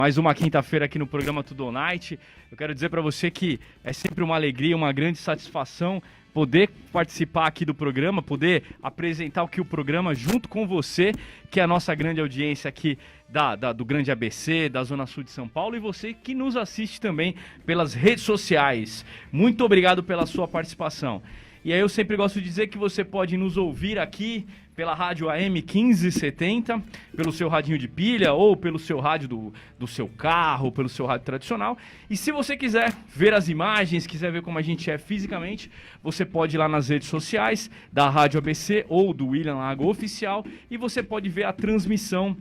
Mais uma quinta-feira aqui no programa Tudo On Night. Eu quero dizer para você que é sempre uma alegria, uma grande satisfação poder participar aqui do programa, poder apresentar o programa junto com você, que é a nossa grande audiência aqui do Grande ABC, da Zona Sul de São Paulo, e você que nos assiste também pelas redes sociais. Muito obrigado pela sua participação. E aí eu sempre gosto de dizer que você pode nos ouvir aqui pela rádio AM 1570, pelo seu radinho de pilha ou pelo seu rádio do seu carro, pelo seu rádio tradicional. E se você quiser ver as imagens, quiser ver como a gente é fisicamente, você pode ir lá nas redes sociais da Rádio ABC ou do William Lago Oficial e você pode ver a transmissão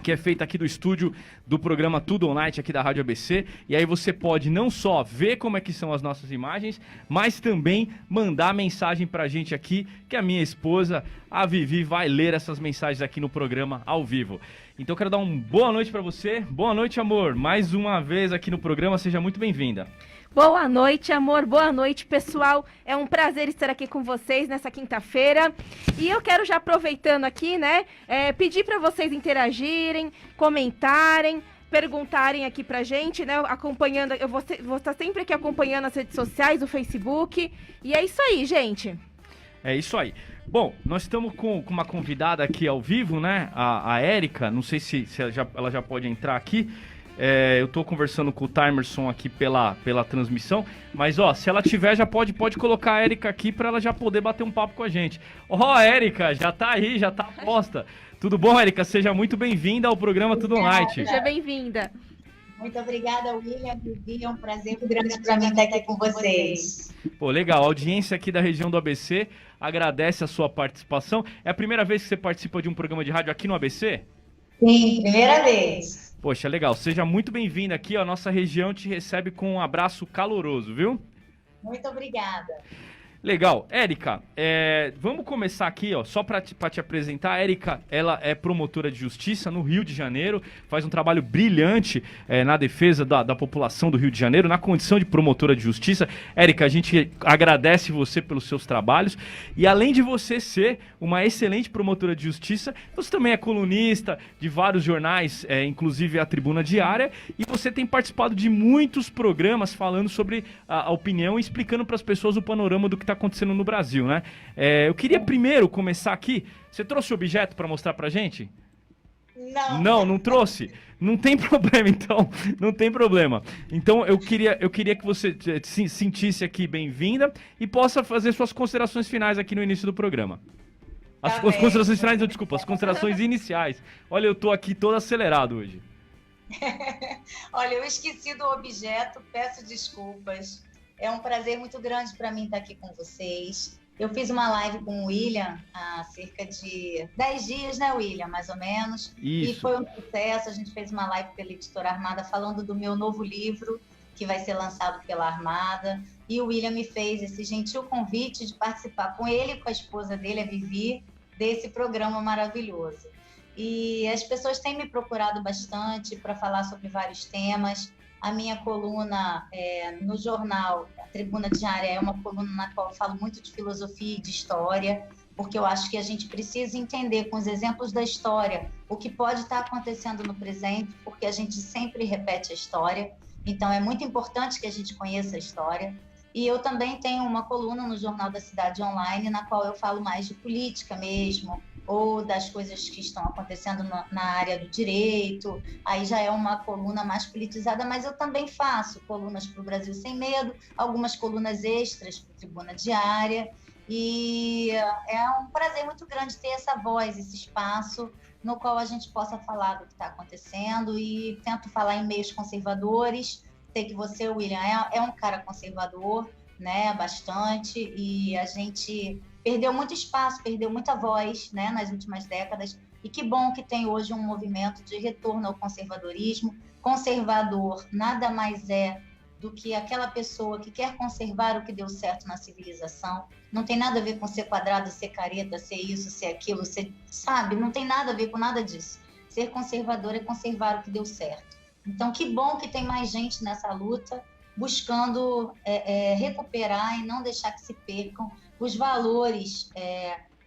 que é feita aqui do estúdio do programa Tudo On Night aqui da Rádio ABC, e aí você pode não só ver como é que são as nossas imagens, mas também mandar mensagem pra gente aqui, que a minha esposa, a Vivi, vai ler essas mensagens aqui no programa ao vivo. Então eu quero dar uma boa noite pra você. Boa noite, amor, mais uma vez aqui no programa, seja muito bem-vinda. Boa noite, amor. Boa noite, pessoal. É um prazer estar aqui com vocês nessa quinta-feira. E eu quero já aproveitando aqui, né, pedir para vocês interagirem, comentarem, perguntarem aqui pra gente, né, acompanhando. Eu vou estar sempre aqui acompanhando as redes sociais, o Facebook. E é isso aí, gente. É isso aí. Bom, nós estamos com uma convidada aqui ao vivo, né, a Érica. Não sei se ela já pode entrar aqui. Eu tô conversando com o Timerson aqui pela transmissão, mas ó, se ela tiver, já pode colocar a Érica aqui pra ela já poder bater um papo com a gente. Ó, Érica, já tá aí, já tá posta. Tudo bom, Érica? Seja muito bem-vinda ao programa Tudo On Night. Seja bem-vinda. Muito obrigada, William. É um prazer muito grande para mim estar aqui com vocês. Pô, legal. A audiência aqui da região do ABC agradece a sua participação. É a primeira vez que você participa de um programa de rádio aqui no ABC? Sim, primeira vez. Poxa, legal. Seja muito bem-vinda aqui. A nossa região te recebe com um abraço caloroso, viu? Muito obrigada. Legal. Érica, vamos começar aqui, ó, só para te apresentar. A Érica, ela é promotora de justiça no Rio de Janeiro, faz um trabalho brilhante na defesa da população do Rio de Janeiro, na condição de promotora de justiça. Érica, a gente agradece você pelos seus trabalhos e além de você ser uma excelente promotora de justiça, você também é colunista de vários jornais, inclusive a Tribuna Diária, e você tem participado de muitos programas falando sobre a opinião e explicando para as pessoas o panorama do que está acontecendo no Brasil, né? Eu queria primeiro começar aqui. Você trouxe o objeto para mostrar pra gente? Não trouxe? Não tem problema, então. Não tem problema. Então, eu queria que você se sentisse aqui bem-vinda e possa fazer suas considerações finais aqui no início do programa. As considerações finais, desculpa, as considerações iniciais. Olha, eu tô aqui todo acelerado hoje. Olha, eu esqueci do objeto, peço desculpas. É um prazer muito grande para mim estar aqui com vocês. Eu fiz uma live com o William há cerca de 10 dias, né, William? Mais ou menos. Isso. E foi um sucesso. A gente fez uma live pela Editora Armada falando do meu novo livro, que vai ser lançado pela Armada. E o William me fez esse gentil convite de participar com ele e com a esposa dele, a Vivi, desse programa maravilhoso. E as pessoas têm me procurado bastante para falar sobre vários temas. A minha coluna no jornal, a Tribuna Diária, é uma coluna na qual eu falo muito de filosofia e de história, porque eu acho que a gente precisa entender com os exemplos da história o que pode estar acontecendo no presente, porque a gente sempre repete a história. Então, é muito importante que a gente conheça a história. E eu também tenho uma coluna no Jornal da Cidade Online, na qual eu falo mais de política mesmo, ou das coisas que estão acontecendo na área do direito. Aí já é uma coluna mais politizada, mas eu também faço colunas para o Brasil Sem Medo, algumas colunas extras para a Tribuna Diária, e é um prazer muito grande ter essa voz, esse espaço no qual a gente possa falar do que está acontecendo, e tento falar em meios conservadores. Sei que você, William, é um cara conservador, né, bastante, e a gente perdeu muito espaço, perdeu muita voz, né, nas últimas décadas, e que bom que tem hoje um movimento de retorno ao conservadorismo. Conservador nada mais é do que aquela pessoa que quer conservar o que deu certo na civilização. Não tem nada a ver com ser quadrado, ser careta, ser isso, ser aquilo, sabe? Não tem nada a ver com nada disso. Ser conservador é conservar o que deu certo. Então, que bom que tem mais gente nessa luta, buscando recuperar e não deixar que se percam os valores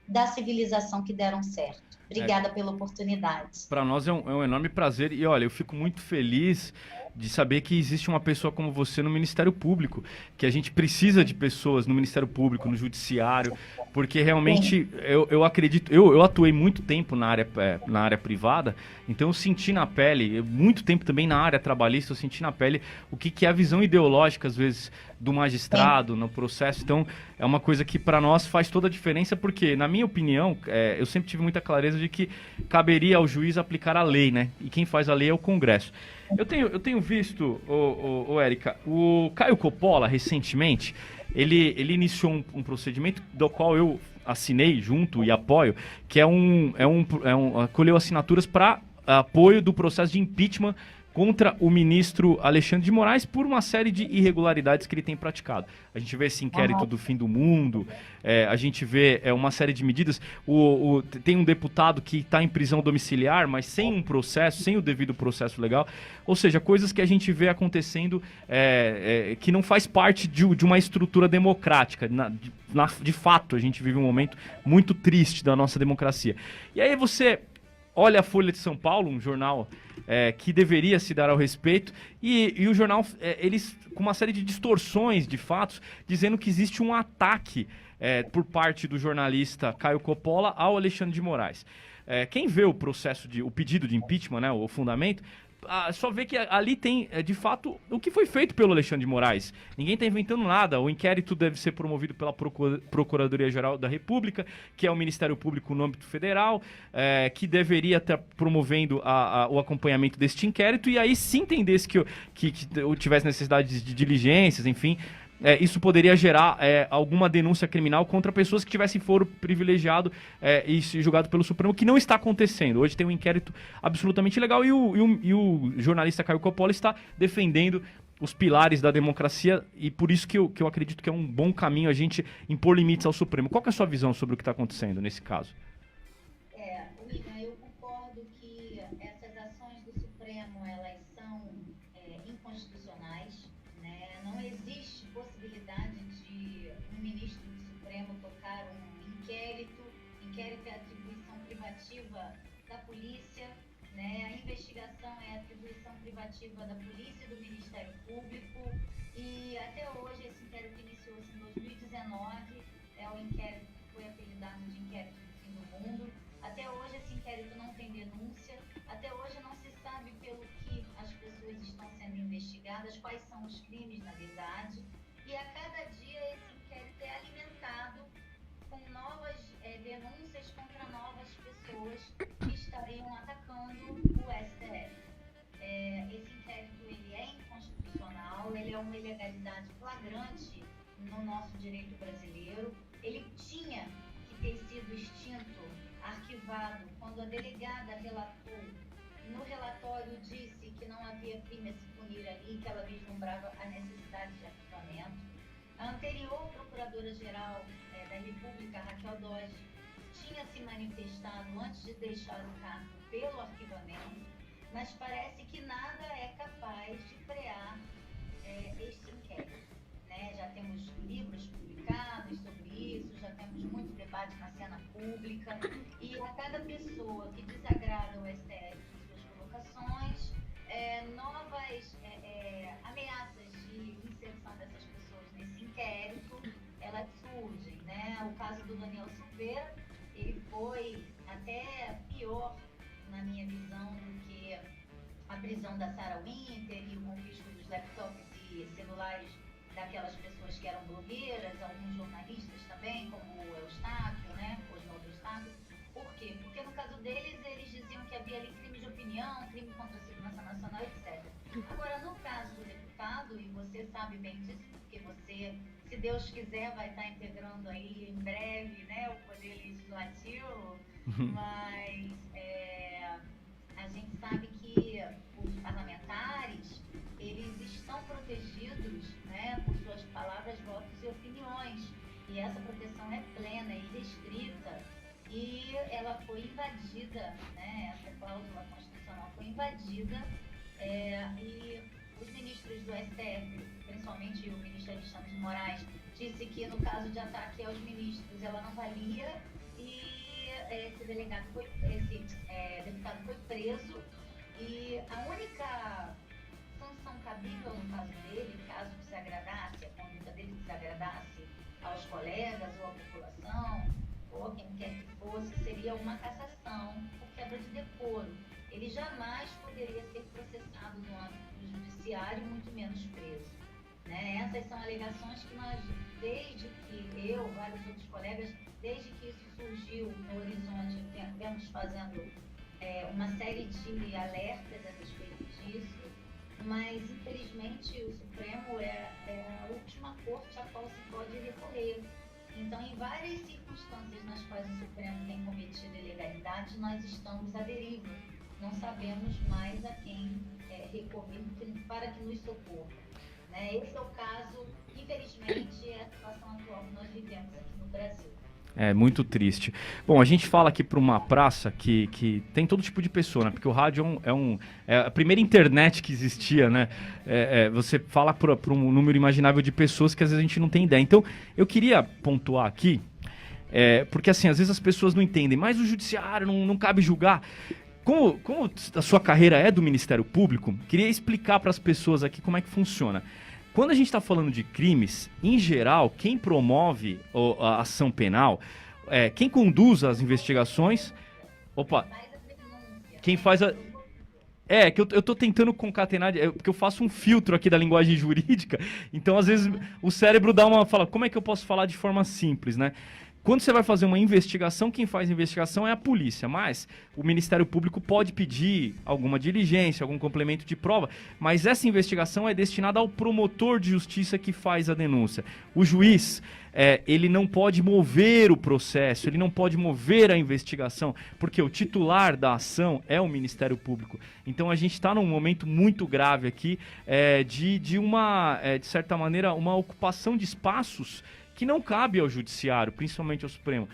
da civilização que deram certo. Obrigada pela oportunidade. Para nós é um enorme prazer e olha, eu fico muito feliz de saber que existe uma pessoa como você no Ministério Público, que a gente precisa de pessoas no Ministério Público, no Judiciário, porque realmente eu acredito, eu atuei muito tempo na área privada, então eu senti na pele, muito tempo também na área trabalhista, eu senti na pele o que é a visão ideológica, às vezes, do magistrado no processo. Então, é uma coisa que para nós faz toda a diferença, porque, na minha opinião, eu sempre tive muita clareza de que caberia ao juiz aplicar a lei, né? E quem faz a lei é o Congresso. Eu tenho visto, Érica, o Caio Coppola, recentemente, ele iniciou um procedimento do qual eu assinei junto e apoio, que colheu assinaturas para apoio do processo de impeachment contra o ministro Alexandre de Moraes por uma série de irregularidades que ele tem praticado. A gente vê esse inquérito do fim do mundo, a gente vê uma série de medidas. Tem um deputado que está em prisão domiciliar, mas sem um processo, sem o devido processo legal. Ou seja, coisas que a gente vê acontecendo que não faz parte de uma estrutura democrática. De fato, a gente vive um momento muito triste da nossa democracia. E aí você olha a Folha de São Paulo, um jornal que deveria se dar ao respeito, e o jornal, eles com uma série de distorções de fatos, dizendo que existe um ataque por parte do jornalista Caio Coppola ao Alexandre de Moraes. Quem vê o pedido de impeachment, né, o fundamento, só vê que ali tem, de fato, o que foi feito pelo Alexandre de Moraes. Ninguém está inventando nada. O inquérito deve ser promovido pela Procuradoria-Geral da República, que é o Ministério Público no âmbito federal, que deveria estar promovendo o acompanhamento deste inquérito, e aí se entendesse que tivesse necessidade de diligências, enfim, isso poderia gerar alguma denúncia criminal contra pessoas que tivessem foro privilegiado e julgado pelo Supremo, que não está acontecendo. Hoje tem um inquérito absolutamente legal e o jornalista Caio Coppola está defendendo os pilares da democracia, e por isso que eu acredito que é um bom caminho a gente impor limites ao Supremo. Qual que é a sua visão sobre o que está acontecendo nesse caso? William, eu concordo que essas ações do Supremo, elas são inconstitucionais, né? Não existe possibilidade de um ministro do Supremo tocar um inquérito é atribuição privativa da polícia, né? A investigação é atribuição privativa da polícia e do Ministério Público, e até hoje esse inquérito iniciou-se em 2019, é o inquérito que foi apelidado de inquérito do fim do mundo. Até hoje esse inquérito não tem denúncia, até hoje não se sabe pelo que as pessoas estão sendo investigadas, quais são os crimes na verdade, e a cada dia esse inquérito é alimentado com novas denúncias contra novas pessoas que estariam atacando o STF. Esse inquérito ele é inconstitucional, ele é uma ilegalidade flagrante no nosso direito brasileiro, ele tinha que ter sido extinto, arquivado, quando a delegada relatou, no relatório disse que não havia crime a se punir ali, que ela vislumbrava a necessidade de arquivamento. A anterior Procuradora-Geral da República, Raquel Dodge, tinha se manifestado antes de deixar o cargo pelo arquivamento, mas parece que nada é capaz de frear este inquérito, né? Já temos livros publicados sobre isso, já temos muito debate na cena pública, e a cada pessoa que desagrada o STF com suas colocações, novas ameaças de inserção dessas pessoas nesse inquérito, elas surgem, né? O caso do Daniel Silveira, ele foi até pior, na minha visão, do que a prisão da Sarah Winter e o confisco dos laptops e celulares daquelas pessoas que eram blogueiras, alguns jornalistas também, como o Eustáquio, né? Oswaldo Eustáquio. Por quê? Porque no caso deles, eles diziam que havia ali crime de opinião, crime contra a segurança nacional, etc. Agora, no caso do deputado, e você sabe bem disso, porque você, se Deus quiser, vai estar integrando aí em breve, né, o Poder Legislativo, mas a gente sabe que os parlamentares, eles estão protegidos, né, por suas palavras, votos e opiniões, e essa proteção é plena e restrita, e ela foi invadida, né, essa cláusula constitucional foi invadida, e os ministros do STF, principalmente o ministro Alexandre de Moraes, disse que no caso de ataque aos ministros ela não valia, e esse delegado deputado foi preso e a única sanção cabível no caso dele, caso desagradasse, a conduta dele desagradasse aos colegas ou à população, ou quem quer que fosse, seria uma cassação por quebra de decoro. Ele jamais poderia ser processado no âmbito do judiciário, muito menos preso. Né? Essas são alegações que nós, desde que eu, vários outros colegas, desde que isso surgiu no horizonte, vemos fazendo uma série de alertas a respeito disso, mas infelizmente o Supremo é a última corte a qual se pode recorrer. Então, em várias circunstâncias nas quais o Supremo tem cometido ilegalidade, nós estamos à deriva. Não sabemos mais a quem recorrer para que nos socorra. Né? Esse é o caso, infelizmente, é a situação atual que nós vivemos aqui no Brasil. É muito triste. Bom, a gente fala aqui para uma praça que tem todo tipo de pessoa, né? Porque o rádio é a primeira internet que existia, né? Você fala para um número imaginável de pessoas que às vezes a gente não tem ideia. Então, eu queria pontuar aqui, porque assim, às vezes as pessoas não entendem, mas o judiciário não cabe julgar. Como a sua carreira é do Ministério Público, queria explicar para as pessoas aqui como é que funciona. Quando a gente está falando de crimes, em geral, quem promove a ação penal, quem conduz as investigações... Opa! Quem faz a... que eu tô tentando concatenar, porque eu faço um filtro aqui da linguagem jurídica, então às vezes o cérebro fala, como é que eu posso falar de forma simples, né? Quando você vai fazer uma investigação, quem faz a investigação é a polícia, mas o Ministério Público pode pedir alguma diligência, algum complemento de prova, mas essa investigação é destinada ao promotor de justiça que faz a denúncia. O juiz, ele não pode mover o processo, ele não pode mover a investigação, porque o titular da ação é o Ministério Público. Então a gente está num momento muito grave aqui de certa maneira, uma ocupação de espaços que não cabe ao judiciário, principalmente ao Supremo.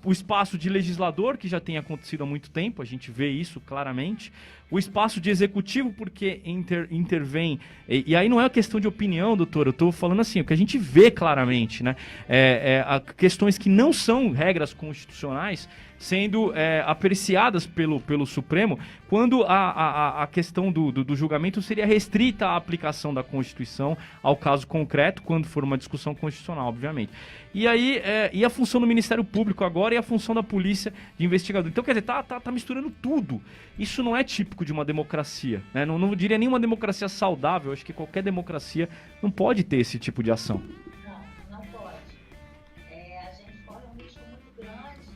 O espaço de legislador, que já tem acontecido há muito tempo, a gente vê isso claramente. O espaço de executivo, porque intervém... E aí não é uma questão de opinião, doutor, eu estou falando assim, o que a gente vê claramente, né? Questões que não são regras constitucionais sendo apreciadas pelo Supremo, quando a questão do julgamento seria restrita à aplicação da Constituição ao caso concreto, quando for uma discussão constitucional, obviamente. E aí, e a função do Ministério Público agora e a função da polícia de investigador. Então, quer dizer, tá misturando tudo. Isso não é típico de uma democracia, né? Não diria nem uma democracia saudável. Acho que qualquer democracia não pode ter esse tipo de ação. Não pode. A gente corre um risco muito grande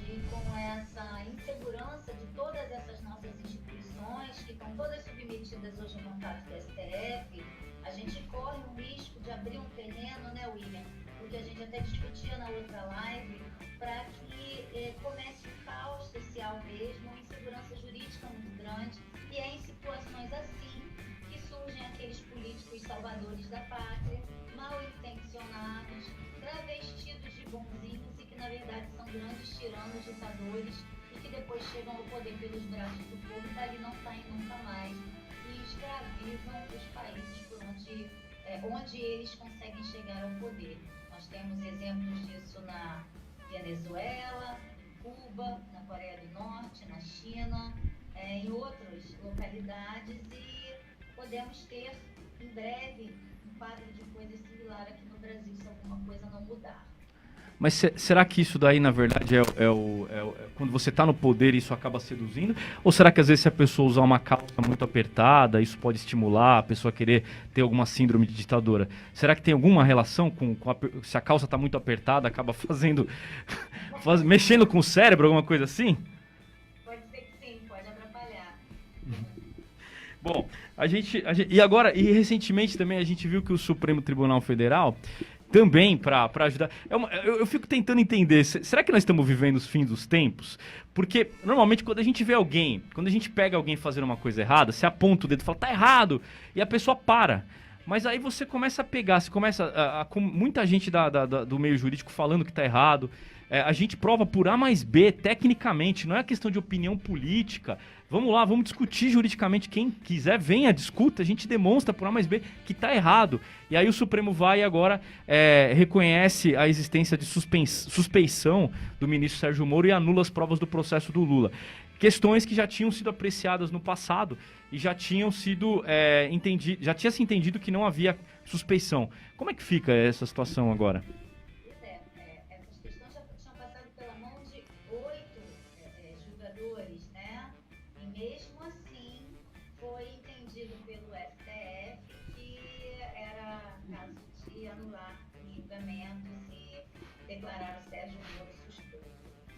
de, com essa insegurança de todas essas nossas instituições, que estão todas submetidas hoje ao mandato do STF, a gente corre um risco de abrir um terreno, né, William? Porque a gente até discutia na outra live, para que comece um caos social mesmo, uma insegurança jurídica muito grande, e é em situações assim que surgem aqueles políticos salvadores da pátria, mal intencionados, travestidos de bonzinhos e que na verdade são grandes tiranos, ditadores, e que depois chegam ao poder pelos braços do povo e dali não saem nunca mais, e escravizam os países por onde eles conseguem chegar ao poder. Nós temos exemplos disso na Venezuela, Cuba, na Coreia do Norte, na China, em outras localidades, e podemos ter em breve um quadro de coisa similar aqui no Brasil, se alguma coisa não mudar. Mas será que isso daí, na verdade, quando você está no poder, isso acaba seduzindo? Ou será que às vezes se a pessoa usar uma calça muito apertada, isso pode estimular a pessoa a querer ter alguma síndrome de ditadora? Será que tem alguma relação se a calça está muito apertada, acaba mexendo com o cérebro, alguma coisa assim? Pode ser que sim, pode atrapalhar. Bom, e recentemente também a gente viu que o Supremo Tribunal Federal também para ajudar. Eu fico tentando entender, será que nós estamos vivendo os fins dos tempos? Porque normalmente quando a gente pega alguém fazendo uma coisa errada, você aponta o dedo e fala, tá errado, e a pessoa para. Mas aí você começa a pegar, você começa com muita gente do meio jurídico falando que está errado. A gente prova por A mais B, tecnicamente, não é questão de opinião política. Vamos lá, vamos discutir juridicamente. Quem quiser, venha, discuta. A gente demonstra por A mais B que está errado. E aí o Supremo vai e agora reconhece a existência de suspeição do ministro Sérgio Moro e anula as provas do processo do Lula. Questões que já tinham sido apreciadas no passado e já tinham sido já tinha se entendido que não havia suspeição. Como é que fica essa situação agora? Essas questões já tinham passado pela mão de 8 julgadores, né? E mesmo assim foi entendido pelo STF que era caso de anular os julgamentos e declarar o Sérgio Moro suspeito.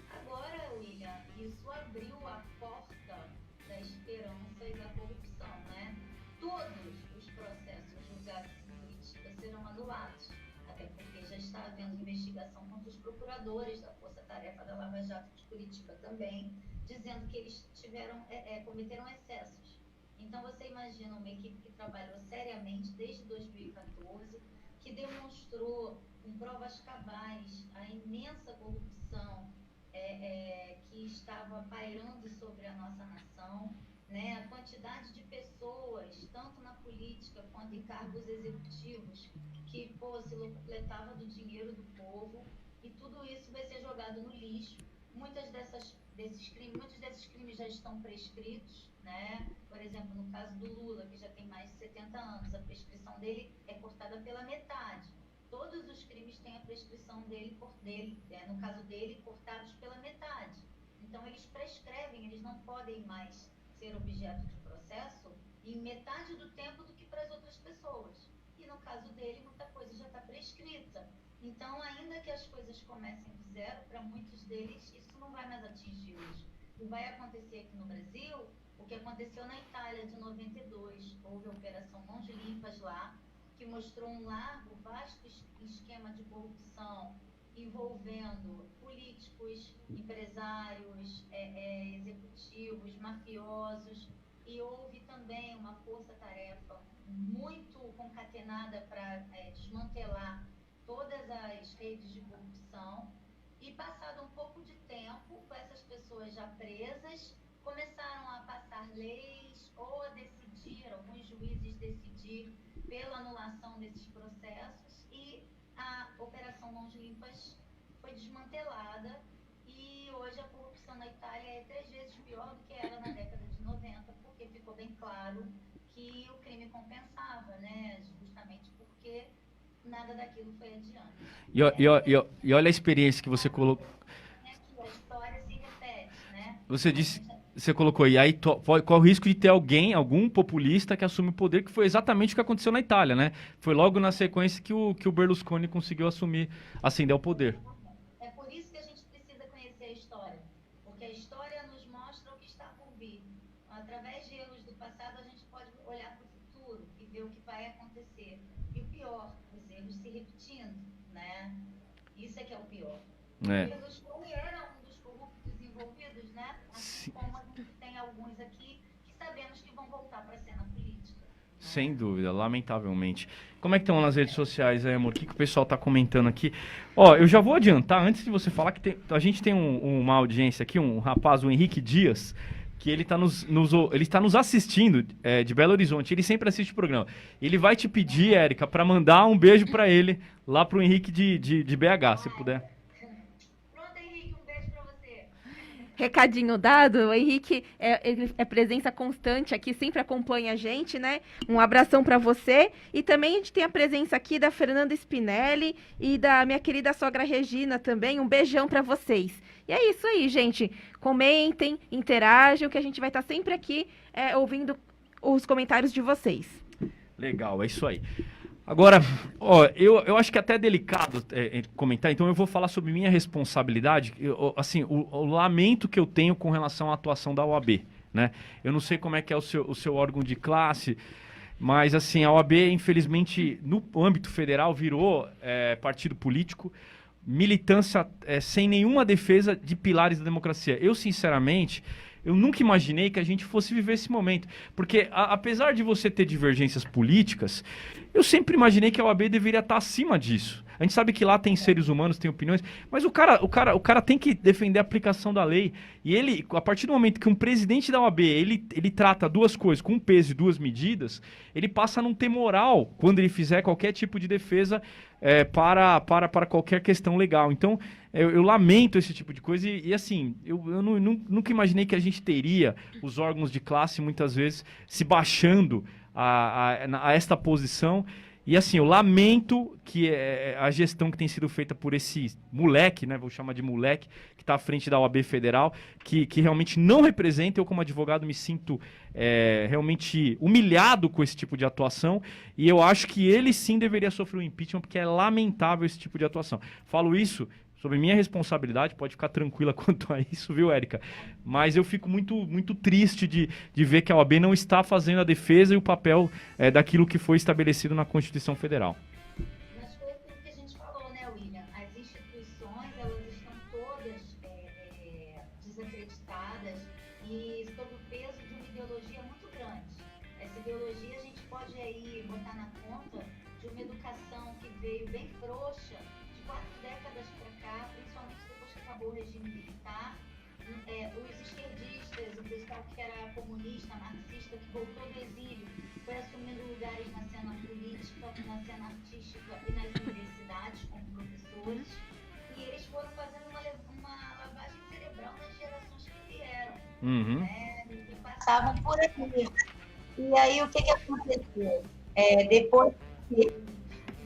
Agora, William, isso abriu a porta da esperança e da corrupção, né? Todos os processos julgados em Curitiba serão anulados, até porque já está havendo investigação contra os procuradores da Força Tarefa da Lava Jato de Curitiba também, dizendo que eles cometeram excessos. Então você imagina uma equipe que trabalhou seriamente desde 2014, que demonstrou com provas cabais a imensa corrupção que estava pairando sobre a nossa nação, né? A quantidade de pessoas, tanto na política quanto em cargos executivos, que se locupletava do dinheiro do povo, e tudo isso vai ser jogado no lixo. Muitos desses crimes já estão prescritos, né? Por exemplo, no caso do Lula, que já tem mais de 70 anos, a prescrição dele é cortada pela metade. Todos os crimes têm a prescrição dele, no caso dele, cortados pela metade. Então, eles prescrevem, eles não podem mais ser objeto de processo em metade do tempo do que para as outras pessoas. E no caso dele, muita coisa já está prescrita. Então, ainda que as coisas comecem do zero, para muitos deles, isso não vai mais atingi-los. E vai acontecer aqui no Brasil o que aconteceu na Itália de 92. Houve a Operação Mãos Limpas lá, que mostrou um largo, vasto esquema de corrupção envolvendo políticos, empresários, executivos, mafiosos, e houve também uma força-tarefa muito concatenada para desmantelar todas as redes de corrupção. E passado um pouco de tempo, com essas pessoas já presas, começaram a passar leis ou a decidir, alguns juízes decidir pela anulação desses processos, e a Operação Mãos Limpas foi desmantelada, e hoje a corrupção na Itália é 3 vezes pior do que era na década de 90, porque ficou bem claro que o crime compensava, né? Justamente porque nada daquilo foi adiante. E olha a experiência que você colocou. A história se repete, né? Você colocou aí corre o risco de ter algum populista que assume o poder, que foi exatamente o que aconteceu na Itália, né? Foi logo na sequência que o Berlusconi conseguiu ascender ao poder. É por isso que a gente precisa conhecer a história, porque a história nos mostra o que está por vir. Através de erros do passado, a gente pode olhar para o futuro e ver o que vai acontecer. E o pior, os erros se repetindo, né? Isso é que é o pior. O Berlusconi era um dos corruptos envolvidos, né? Assim como a gente tem alguns aqui que sabemos que vão voltar para a cena política. Sem dúvida, lamentavelmente. Como é que estão nas redes sociais aí, amor? O que o pessoal está comentando aqui? Ó, eu já vou adiantar, antes de você falar, que a gente tem uma audiência aqui, um rapaz, o Henrique Dias, que ele está nos assistindo de Belo Horizonte. Ele sempre assiste o programa. Ele vai te pedir, Érica, para mandar um beijo para ele, lá pro Henrique de BH, se puder. Recadinho dado, o Henrique ele é presença constante aqui, sempre acompanha a gente, né? Um abração para você. E também a gente tem a presença aqui da Fernanda Spinelli e da minha querida sogra Regina também. Um beijão para vocês. E é isso aí, gente. Comentem, interajam, que a gente vai estar sempre aqui ouvindo os comentários de vocês. Legal, é isso aí. Agora, ó, eu acho que é até delicado comentar, então eu vou falar sobre minha responsabilidade, o lamento que eu tenho com relação à atuação da OAB, né? Eu não sei como é que é o seu órgão de classe, mas assim, a OAB, infelizmente, no âmbito federal, virou partido político, militância sem nenhuma defesa de pilares da democracia. Eu, sinceramente, eu nunca imaginei que a gente fosse viver esse momento. Porque, apesar de você ter divergências políticas, eu sempre imaginei que a OAB deveria estar acima disso. A gente sabe que lá tem seres humanos, tem opiniões, mas o cara tem que defender a aplicação da lei. E ele, a partir do momento que um presidente da OAB, ele trata duas coisas com um peso e duas medidas, ele passa a não ter moral quando ele fizer qualquer tipo de defesa para qualquer questão legal. Então, eu lamento esse tipo de coisa e assim, eu nunca imaginei que a gente teria os órgãos de classe, muitas vezes, se baixando a esta posição. E assim, eu lamento que a gestão que tem sido feita por esse moleque, né, vou chamar de moleque, que está à frente da OAB Federal, que realmente não representa. Eu, como advogado, me sinto realmente humilhado com esse tipo de atuação, e eu acho que ele sim deveria sofrer um impeachment, porque é lamentável esse tipo de atuação. Falo isso sobre minha responsabilidade, pode ficar tranquila quanto a isso, viu, Érica? Mas eu fico muito triste de ver que a OAB não está fazendo a defesa e o papel daquilo que foi estabelecido na Constituição Federal. Mas foi aquilo que a gente falou, né, William? As instituições, elas estão todas desacreditadas e sob o peso de uma ideologia muito grande. Essa ideologia a gente pode aí botar na conta de uma educação que veio bem frouxa, de 4 décadas para cá, principalmente depois que acabou o regime militar. Os esquerdistas, o pessoal que era comunista, marxista, que voltou do exílio, foi assumindo lugares na cena política, na cena artística e nas universidades como professores, e eles foram fazendo uma lavagem cerebral nas gerações que vieram, né, e passavam por aqui. E aí o que aconteceu? Depois que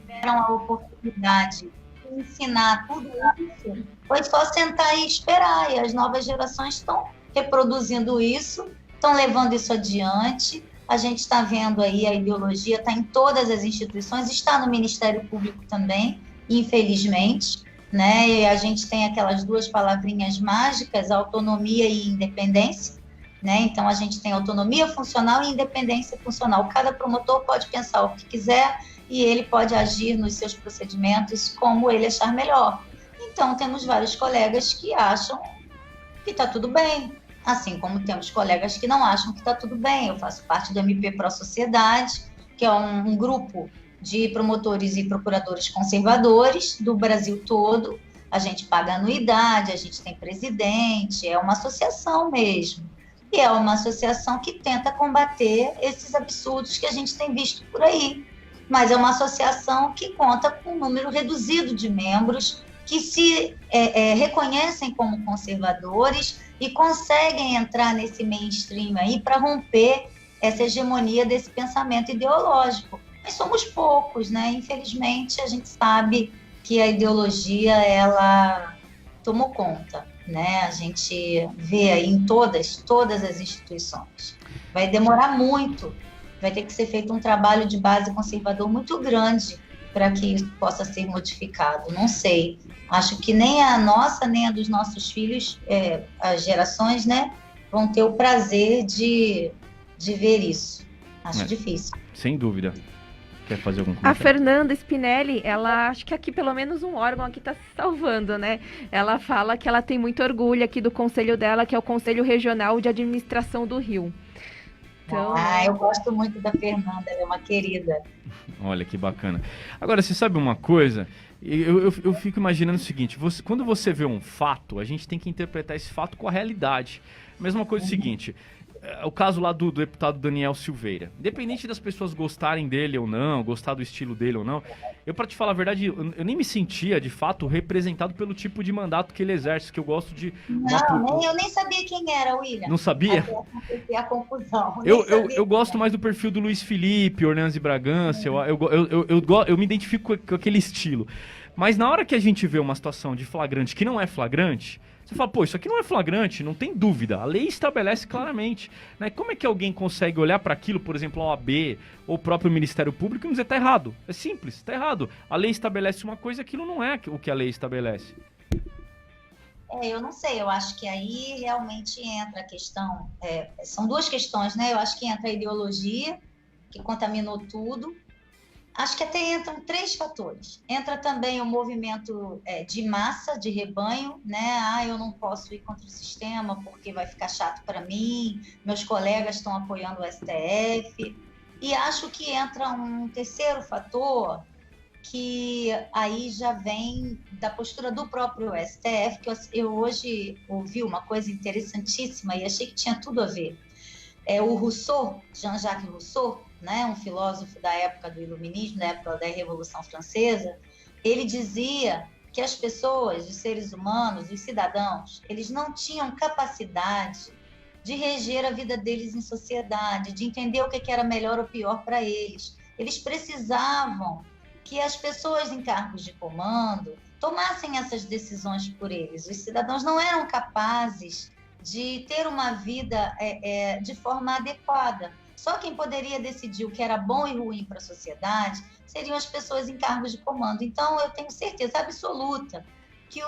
tiveram a oportunidade de ensinar tudo isso, foi só sentar e esperar, e as novas gerações estão reproduzindo isso, estão levando isso adiante. A gente está vendo aí a ideologia, está em todas as instituições, está no Ministério Público também, infelizmente, né? E a gente tem aquelas duas palavrinhas mágicas, autonomia e independência, né? Então a gente tem autonomia funcional e independência funcional. Cada promotor pode pensar o que quiser e ele pode agir nos seus procedimentos como ele achar melhor. Então temos vários colegas que acham que está tudo bem, assim como temos colegas que não acham que está tudo bem. Eu faço parte do MP Pro Sociedade, que é um grupo de promotores e procuradores conservadores do Brasil todo. A gente paga anuidade, a gente tem presidente, é uma associação mesmo. E é uma associação que tenta combater esses absurdos que a gente tem visto por aí. Mas é uma associação que conta com um número reduzido de membros que se reconhecem como conservadores e conseguem entrar nesse mainstream aí para romper essa hegemonia desse pensamento ideológico. Mas somos poucos, né? Infelizmente, a gente sabe que a ideologia, ela tomou conta, né? A gente vê aí em todas as instituições. Vai demorar muito, vai ter que ser feito um trabalho de base conservador muito grande para que isso possa ser modificado. Não sei. Acho que nem a nossa, nem a dos nossos filhos, as gerações, né, vão ter o prazer de ver isso. Acho difícil. Sem dúvida. Quer fazer algum comentário? A Fernanda Spinelli, ela acho que aqui pelo menos um órgão aqui está se salvando, né? Ela fala que ela tem muito orgulho aqui do conselho dela, que é o Conselho Regional de Administração do Rio. Então... eu gosto muito da Fernanda, ela é uma querida. Olha que bacana. Agora, você sabe uma coisa? Eu fico imaginando o seguinte, quando você vê um fato, a gente tem que interpretar esse fato com a realidade. Mesma coisa é o seguinte, o caso lá do deputado Daniel Silveira. Independente das pessoas gostarem dele ou não, gostar do estilo dele ou não, pra te falar a verdade, eu nem me sentia, de fato, representado pelo tipo de mandato que ele exerce, que eu gosto de... eu nem sabia quem era, William. Não sabia? A confusão. Eu gosto mais do perfil do Luiz Felipe, Orleans e Bragança, eu me identifico com aquele estilo. Mas na hora que a gente vê uma situação de flagrante que não é flagrante... Você fala, pô, isso aqui não é flagrante, não tem dúvida. A lei estabelece claramente, né? Como é que alguém consegue olhar para aquilo, por exemplo, a OAB ou o próprio Ministério Público e dizer, tá errado? É simples, tá errado. A lei estabelece uma coisa, aquilo não é o que a lei estabelece. Eu não sei, eu acho que aí realmente entra a questão, são duas questões, né? Eu acho que entra a ideologia, que contaminou tudo, Acho que até entram 3 fatores. Entra também o movimento de massa, de rebanho, né? Eu não posso ir contra o sistema porque vai ficar chato para mim, meus colegas estão apoiando o STF. E acho que entra um terceiro fator, que aí já vem da postura do próprio STF, que eu hoje ouvi uma coisa interessantíssima e achei que tinha tudo a ver. O Rousseau, Jean-Jacques Rousseau, né, um filósofo da época do Iluminismo, da época da Revolução Francesa, ele dizia que as pessoas, os seres humanos, os cidadãos, eles não tinham capacidade de reger a vida deles em sociedade, de entender o que era melhor ou pior para eles. Eles precisavam que as pessoas em cargos de comando tomassem essas decisões por eles. Os cidadãos não eram capazes de ter uma vida de forma adequada. Só quem poderia decidir o que era bom e ruim para a sociedade seriam as pessoas em cargos de comando. Então, eu tenho certeza absoluta que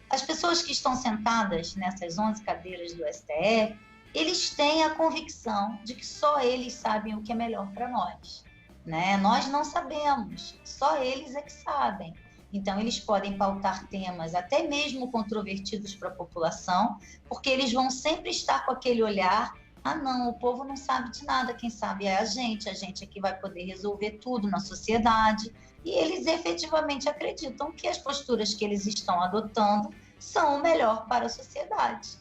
as pessoas que estão sentadas nessas 11 cadeiras do STF, eles têm a convicção de que só eles sabem o que é melhor para nós, né? Nós não sabemos, só eles é que sabem. Então, eles podem pautar temas até mesmo controvertidos para a população, porque eles vão sempre estar com aquele olhar: não, o povo não sabe de nada, quem sabe é a gente é que vai poder resolver tudo na sociedade. E eles efetivamente acreditam que as posturas que eles estão adotando são o melhor para a sociedade.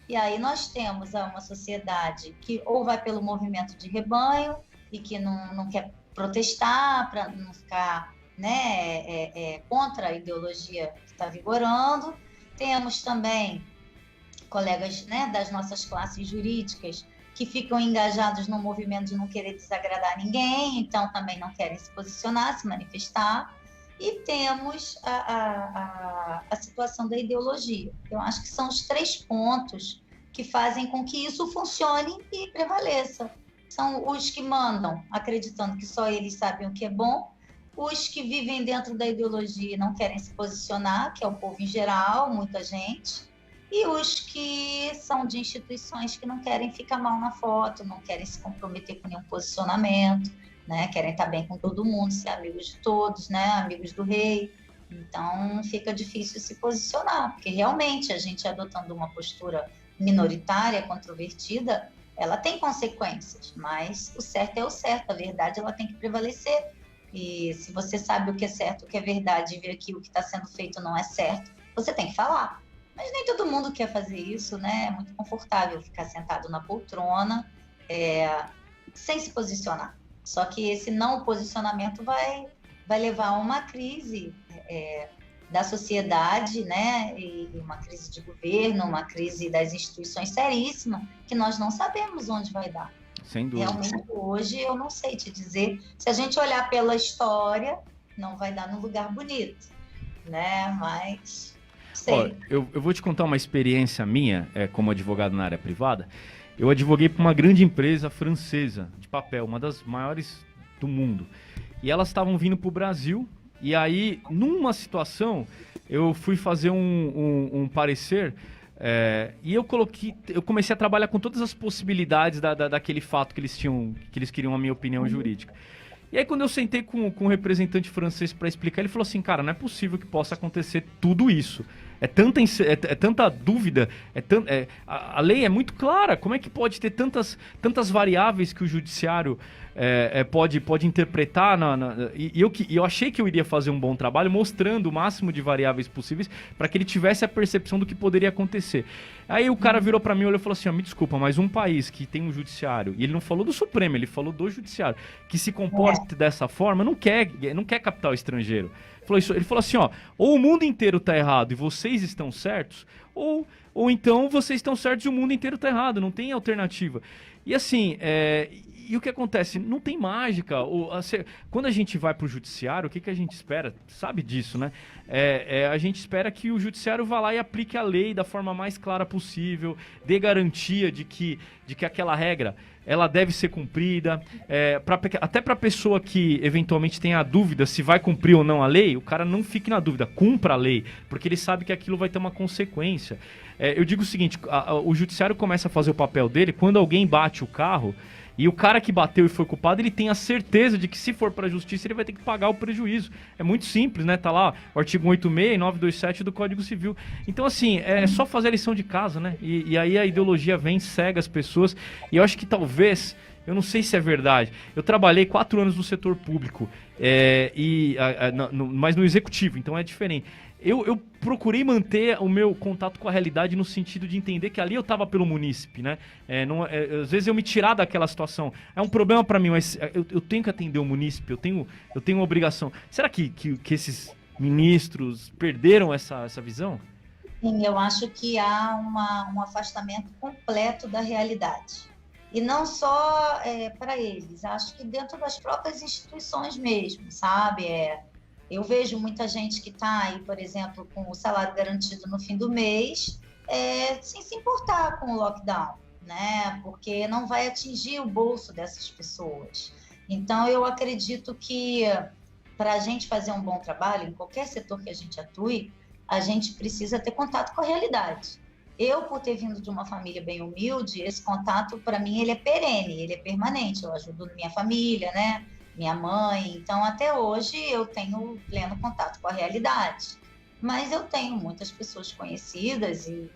E aí nós temos uma sociedade que ou vai pelo movimento de rebanho e que não quer protestar para não ficar, né, contra a ideologia que está vigorando. Temos também colegas, né, das nossas classes jurídicas que ficam engajados no movimento de não querer desagradar ninguém, então também não querem se posicionar, se manifestar. E temos a situação da ideologia. Eu acho que são os 3 pontos que fazem com que isso funcione e prevaleça. São os que mandam, acreditando que só eles sabem o que é bom, os que vivem dentro da ideologia e não querem se posicionar, que é o povo em geral, muita gente, e os que são de instituições que não querem ficar mal na foto, não querem se comprometer com nenhum posicionamento, né? Querem estar bem com todo mundo, ser amigos de todos, né? Amigos do rei. Então, fica difícil se posicionar, porque realmente a gente adotando uma postura minoritária, controvertida, ela tem consequências, mas o certo é o certo, a verdade ela tem que prevalecer. E se você sabe o que é certo, o que é verdade, e vê que o que está sendo feito não é certo, você tem que falar. Mas nem todo mundo quer fazer isso, né? É muito confortável ficar sentado na poltrona, sem se posicionar. Só que esse não posicionamento vai levar a uma crise da sociedade, né? E uma crise de governo, uma crise das instituições seríssima, que nós não sabemos onde vai dar. Sem dúvida. Realmente, hoje, eu não sei te dizer. Se a gente olhar pela história, não vai dar num lugar bonito, né? Mas... Ó, eu vou te contar uma experiência minha como advogado na área privada. Eu advoguei para uma grande empresa francesa de papel, uma das maiores do mundo. E elas estavam vindo para o Brasil. E aí, numa situação, eu fui fazer um parecer e eu comecei a trabalhar com todas as possibilidades daquele fato que eles queriam a minha opinião jurídica. E aí, quando eu sentei com um representante francês para explicar, ele falou assim: cara, não é possível que possa acontecer tudo isso. É tanta dúvida, a lei é muito clara. Como é que pode ter tantas variáveis que o judiciário pode interpretar? E eu achei que eu iria fazer um bom trabalho mostrando o máximo de variáveis possíveis para que ele tivesse a percepção do que poderia acontecer. Aí o cara virou para mim e falou assim: me desculpa, mas um país que tem um judiciário, e ele não falou do Supremo, ele falou do judiciário, que se comporta dessa forma, não quer capital estrangeiro. Ele falou assim: ou o mundo inteiro está errado e vocês estão certos, ou então vocês estão certos e o mundo inteiro está errado, não tem alternativa. E assim, e o que acontece? Não tem mágica. Quando a gente vai para o judiciário, o que a gente espera? Sabe disso, né? A gente espera que o judiciário vá lá e aplique a lei da forma mais clara possível, dê garantia de que aquela regra ela deve ser cumprida, até para a pessoa que eventualmente tenha a dúvida se vai cumprir ou não a lei, o cara não fique na dúvida, cumpra a lei, porque ele sabe que aquilo vai ter uma consequência. Eu digo o seguinte: o judiciário começa a fazer o papel dele quando alguém bate o carro E o cara que bateu e foi culpado, ele tem a certeza de que se for pra justiça, ele vai ter que pagar o prejuízo. É muito simples, né? Tá lá o artigo 186 e 927 do Código Civil. Então, assim, é só fazer a lição de casa, né? E aí a ideologia vem, cega as pessoas. E eu acho que talvez... Eu não sei se é verdade. Eu trabalhei 4 anos no setor público, mas no executivo, então é diferente. Eu procurei manter o meu contato com a realidade no sentido de entender que ali eu estava pelo munícipe, né? Às vezes eu me tirar daquela situação. É um problema para mim, mas eu tenho que atender o munícipe, eu tenho uma obrigação. Será que esses ministros perderam essa visão? Sim, eu acho que há um afastamento completo da realidade. E não só para eles, acho que dentro das próprias instituições mesmo, sabe? Eu vejo muita gente que está aí, por exemplo, com o salário garantido no fim do mês, sem se importar com o lockdown, né? Porque não vai atingir o bolso dessas pessoas. Então, eu acredito que para a gente fazer um bom trabalho, em qualquer setor que a gente atue, a gente precisa ter contato com a realidade. Eu, por ter vindo de uma família bem humilde, esse contato, para mim, ele é perene, ele é permanente. Eu ajudo minha família, né? Minha mãe. Então, até hoje, eu tenho pleno contato com a realidade. Mas eu tenho muitas pessoas conhecidas e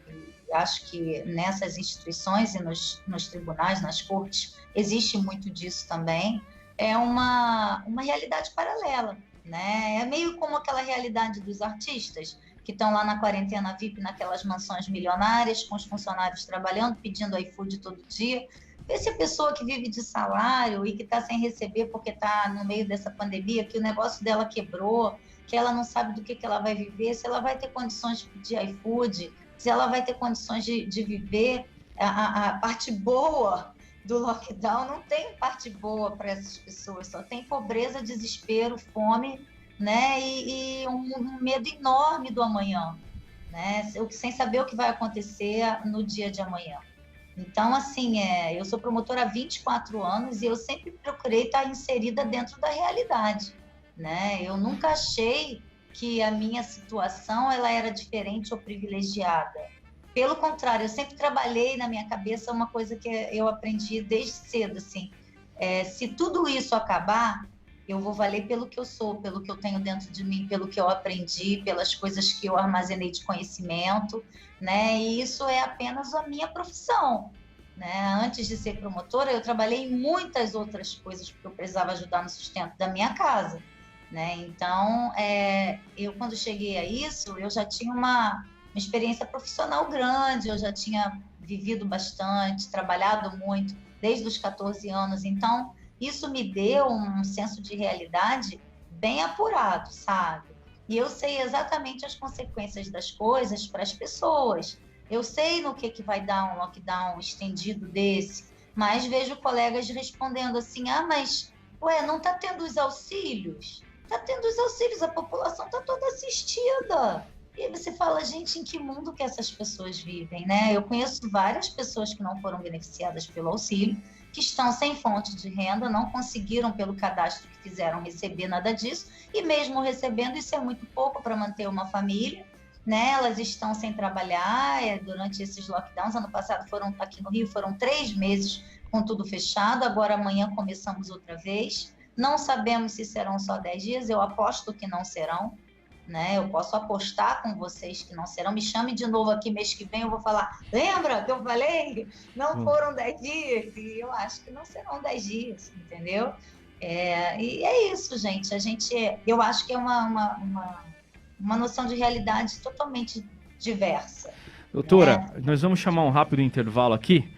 acho que nessas instituições e nos tribunais, nas cortes, existe muito disso também. É uma realidade paralela, né? É meio como aquela realidade dos artistas que estão lá na quarentena VIP, naquelas mansões milionárias, com os funcionários trabalhando, pedindo iFood todo dia. Vê se a pessoa que vive de salário e que está sem receber porque está no meio dessa pandemia, que o negócio dela quebrou, que ela não sabe do que ela vai viver, se ela vai ter condições de pedir iFood, se ela vai ter condições de viver a parte boa do lockdown. Não tem parte boa para essas pessoas, só tem pobreza, desespero, fome, né? E um medo enorme do amanhã, né? Sem saber o que vai acontecer no dia de amanhã. Então, assim, eu sou promotora há 24 anos e eu sempre procurei estar inserida dentro da realidade, né? Eu nunca achei que a minha situação ela era diferente ou privilegiada. Pelo contrário, eu sempre trabalhei na minha cabeça uma coisa que eu aprendi desde cedo, assim, se tudo isso acabar, eu vou valer pelo que eu sou, pelo que eu tenho dentro de mim, pelo que eu aprendi, pelas coisas que eu armazenei de conhecimento, né? E isso é apenas a minha profissão, né? Antes de ser promotora, eu trabalhei em muitas outras coisas, porque eu precisava ajudar no sustento da minha casa, né? Então, eu quando cheguei a isso, eu já tinha uma experiência profissional grande, eu já tinha vivido bastante, trabalhado muito, desde os 14 anos, então isso me deu um senso de realidade bem apurado, sabe? E eu sei exatamente as consequências das coisas para as pessoas. Eu sei no que vai dar um lockdown estendido desse, mas vejo colegas respondendo assim, mas, não está tendo os auxílios? Está tendo os auxílios, a população está toda assistida. E aí você fala, gente, em que mundo que essas pessoas vivem, né? Eu conheço várias pessoas que não foram beneficiadas pelo auxílio, que estão sem fonte de renda, não conseguiram, pelo cadastro que fizeram, receber nada disso, e mesmo recebendo, isso é muito pouco para manter uma família, né? Elas estão sem trabalhar durante esses lockdowns. Ano passado, aqui no Rio, foram 3 meses com tudo fechado, agora amanhã começamos outra vez. Não sabemos se serão só 10 dias, eu aposto que não serão, né? Eu posso apostar com vocês que não serão. Me chame de novo aqui mês que vem, eu vou falar, lembra que eu falei? Não foram 10 dias, e eu acho que não serão 10 dias, entendeu? E é isso, gente. Eu acho que é uma noção de realidade totalmente diversa. Doutora, nós vamos chamar um rápido intervalo aqui.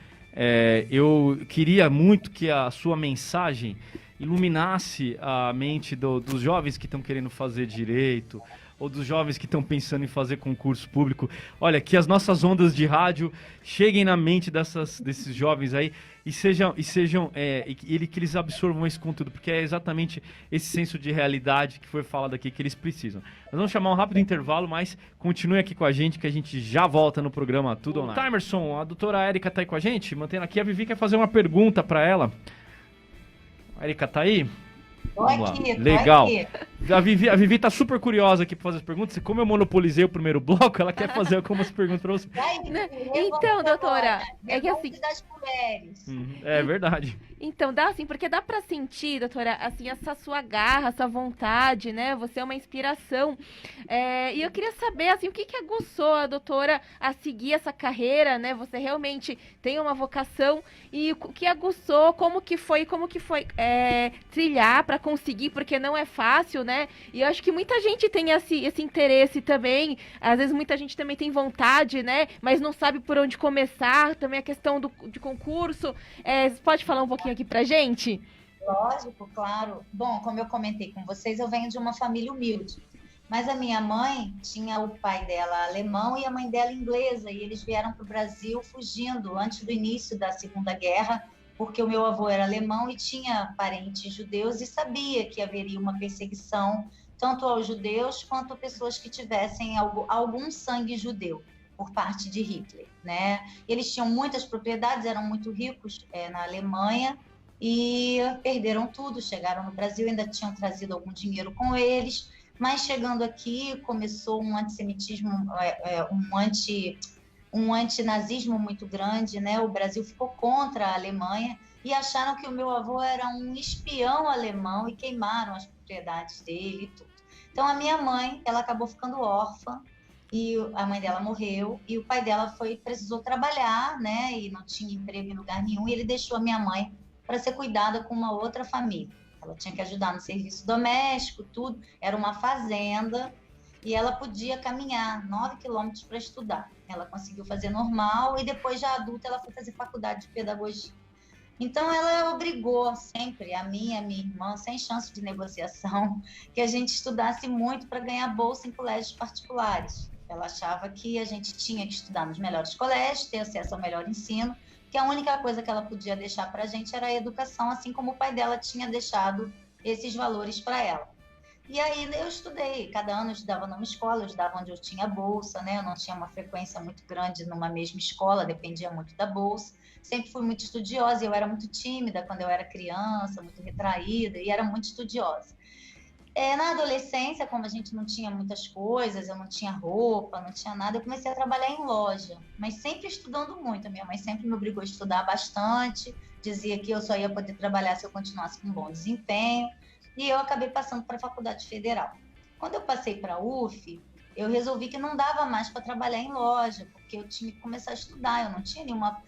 Eu queria muito que a sua mensagem iluminasse a mente dos jovens que estão querendo fazer direito, ou dos jovens que estão pensando em fazer concurso público. Olha, que as nossas ondas de rádio cheguem na mente desses jovens aí que eles absorvam esse conteúdo, porque é exatamente esse senso de realidade que foi falado aqui que eles precisam. Nós vamos chamar um rápido intervalo, mas continue aqui com a gente, que a gente já volta no programa Tudo Online. Timerson, a doutora Érica tá aí com a gente, mantendo aqui. A Vivi quer fazer uma pergunta para ela. A Érica tá aí? Vamos lá. Legal. A Vivi tá super curiosa aqui pra fazer as perguntas. Como eu monopolizei o primeiro bloco, ela quer fazer algumas perguntas pra você. Então, doutora, é que assim... das mulheres. É verdade. Então, dá assim, porque dá pra sentir, doutora, assim, essa sua garra, essa vontade, né? Você é uma inspiração. E eu queria saber, assim, o que que aguçou a doutora a seguir essa carreira, né? Você realmente tem uma vocação e o que aguçou, como que foi trilhar pra conseguir, porque não é fácil, né? E eu acho que muita gente tem esse interesse também, às vezes muita gente também tem vontade, né? Mas não sabe por onde começar, também a questão de concurso. Você pode falar um pouquinho aqui pra gente? Lógico, claro. Bom, como eu comentei com vocês, eu venho de uma família humilde. Mas a minha mãe tinha o pai dela alemão e a mãe dela inglesa, e eles vieram para o Brasil fugindo antes do início da Segunda Guerra, porque o meu avô era alemão e tinha parentes judeus e sabia que haveria uma perseguição tanto aos judeus quanto a pessoas que tivessem algum sangue judeu por parte de Hitler, né? Eles tinham muitas propriedades, eram muito ricos na Alemanha e perderam tudo, chegaram no Brasil, ainda tinham trazido algum dinheiro com eles, mas chegando aqui começou um antissemitismo, um antinazismo muito grande, né? O Brasil ficou contra a Alemanha e acharam que o meu avô era um espião alemão e queimaram as propriedades dele e tudo. Então a minha mãe, ela acabou ficando órfã e a mãe dela morreu e o pai dela precisou trabalhar, né? E não tinha emprego em lugar nenhum e ele deixou a minha mãe para ser cuidada com uma outra família. Ela tinha que ajudar no serviço doméstico, tudo. Era uma fazenda e ela podia caminhar 9 quilômetros para estudar. Ela conseguiu fazer normal e depois, já adulta, ela foi fazer faculdade de pedagogia. Então, ela obrigou sempre, a mim e a minha irmã, sem chance de negociação, que a gente estudasse muito para ganhar bolsa em colégios particulares. Ela achava que a gente tinha que estudar nos melhores colégios, ter acesso ao melhor ensino, que a única coisa que ela podia deixar para a gente era a educação, assim como o pai dela tinha deixado esses valores para ela. E aí eu estudei, cada ano eu estudava numa escola, eu estudava onde eu tinha bolsa, né? Eu não tinha uma frequência muito grande numa mesma escola, dependia muito da bolsa. Sempre fui muito estudiosa, eu era muito tímida quando eu era criança, muito retraída e era muito estudiosa. Na adolescência, como a gente não tinha muitas coisas, eu não tinha roupa, não tinha nada, eu comecei a trabalhar em loja, mas sempre estudando muito. A minha mãe sempre me obrigou a estudar bastante, dizia que eu só ia poder trabalhar se eu continuasse com um bom desempenho, e eu acabei passando para a Faculdade Federal. Quando eu passei para a UF, eu resolvi que não dava mais para trabalhar em loja, porque eu tinha que começar a estudar, eu não tinha nenhuma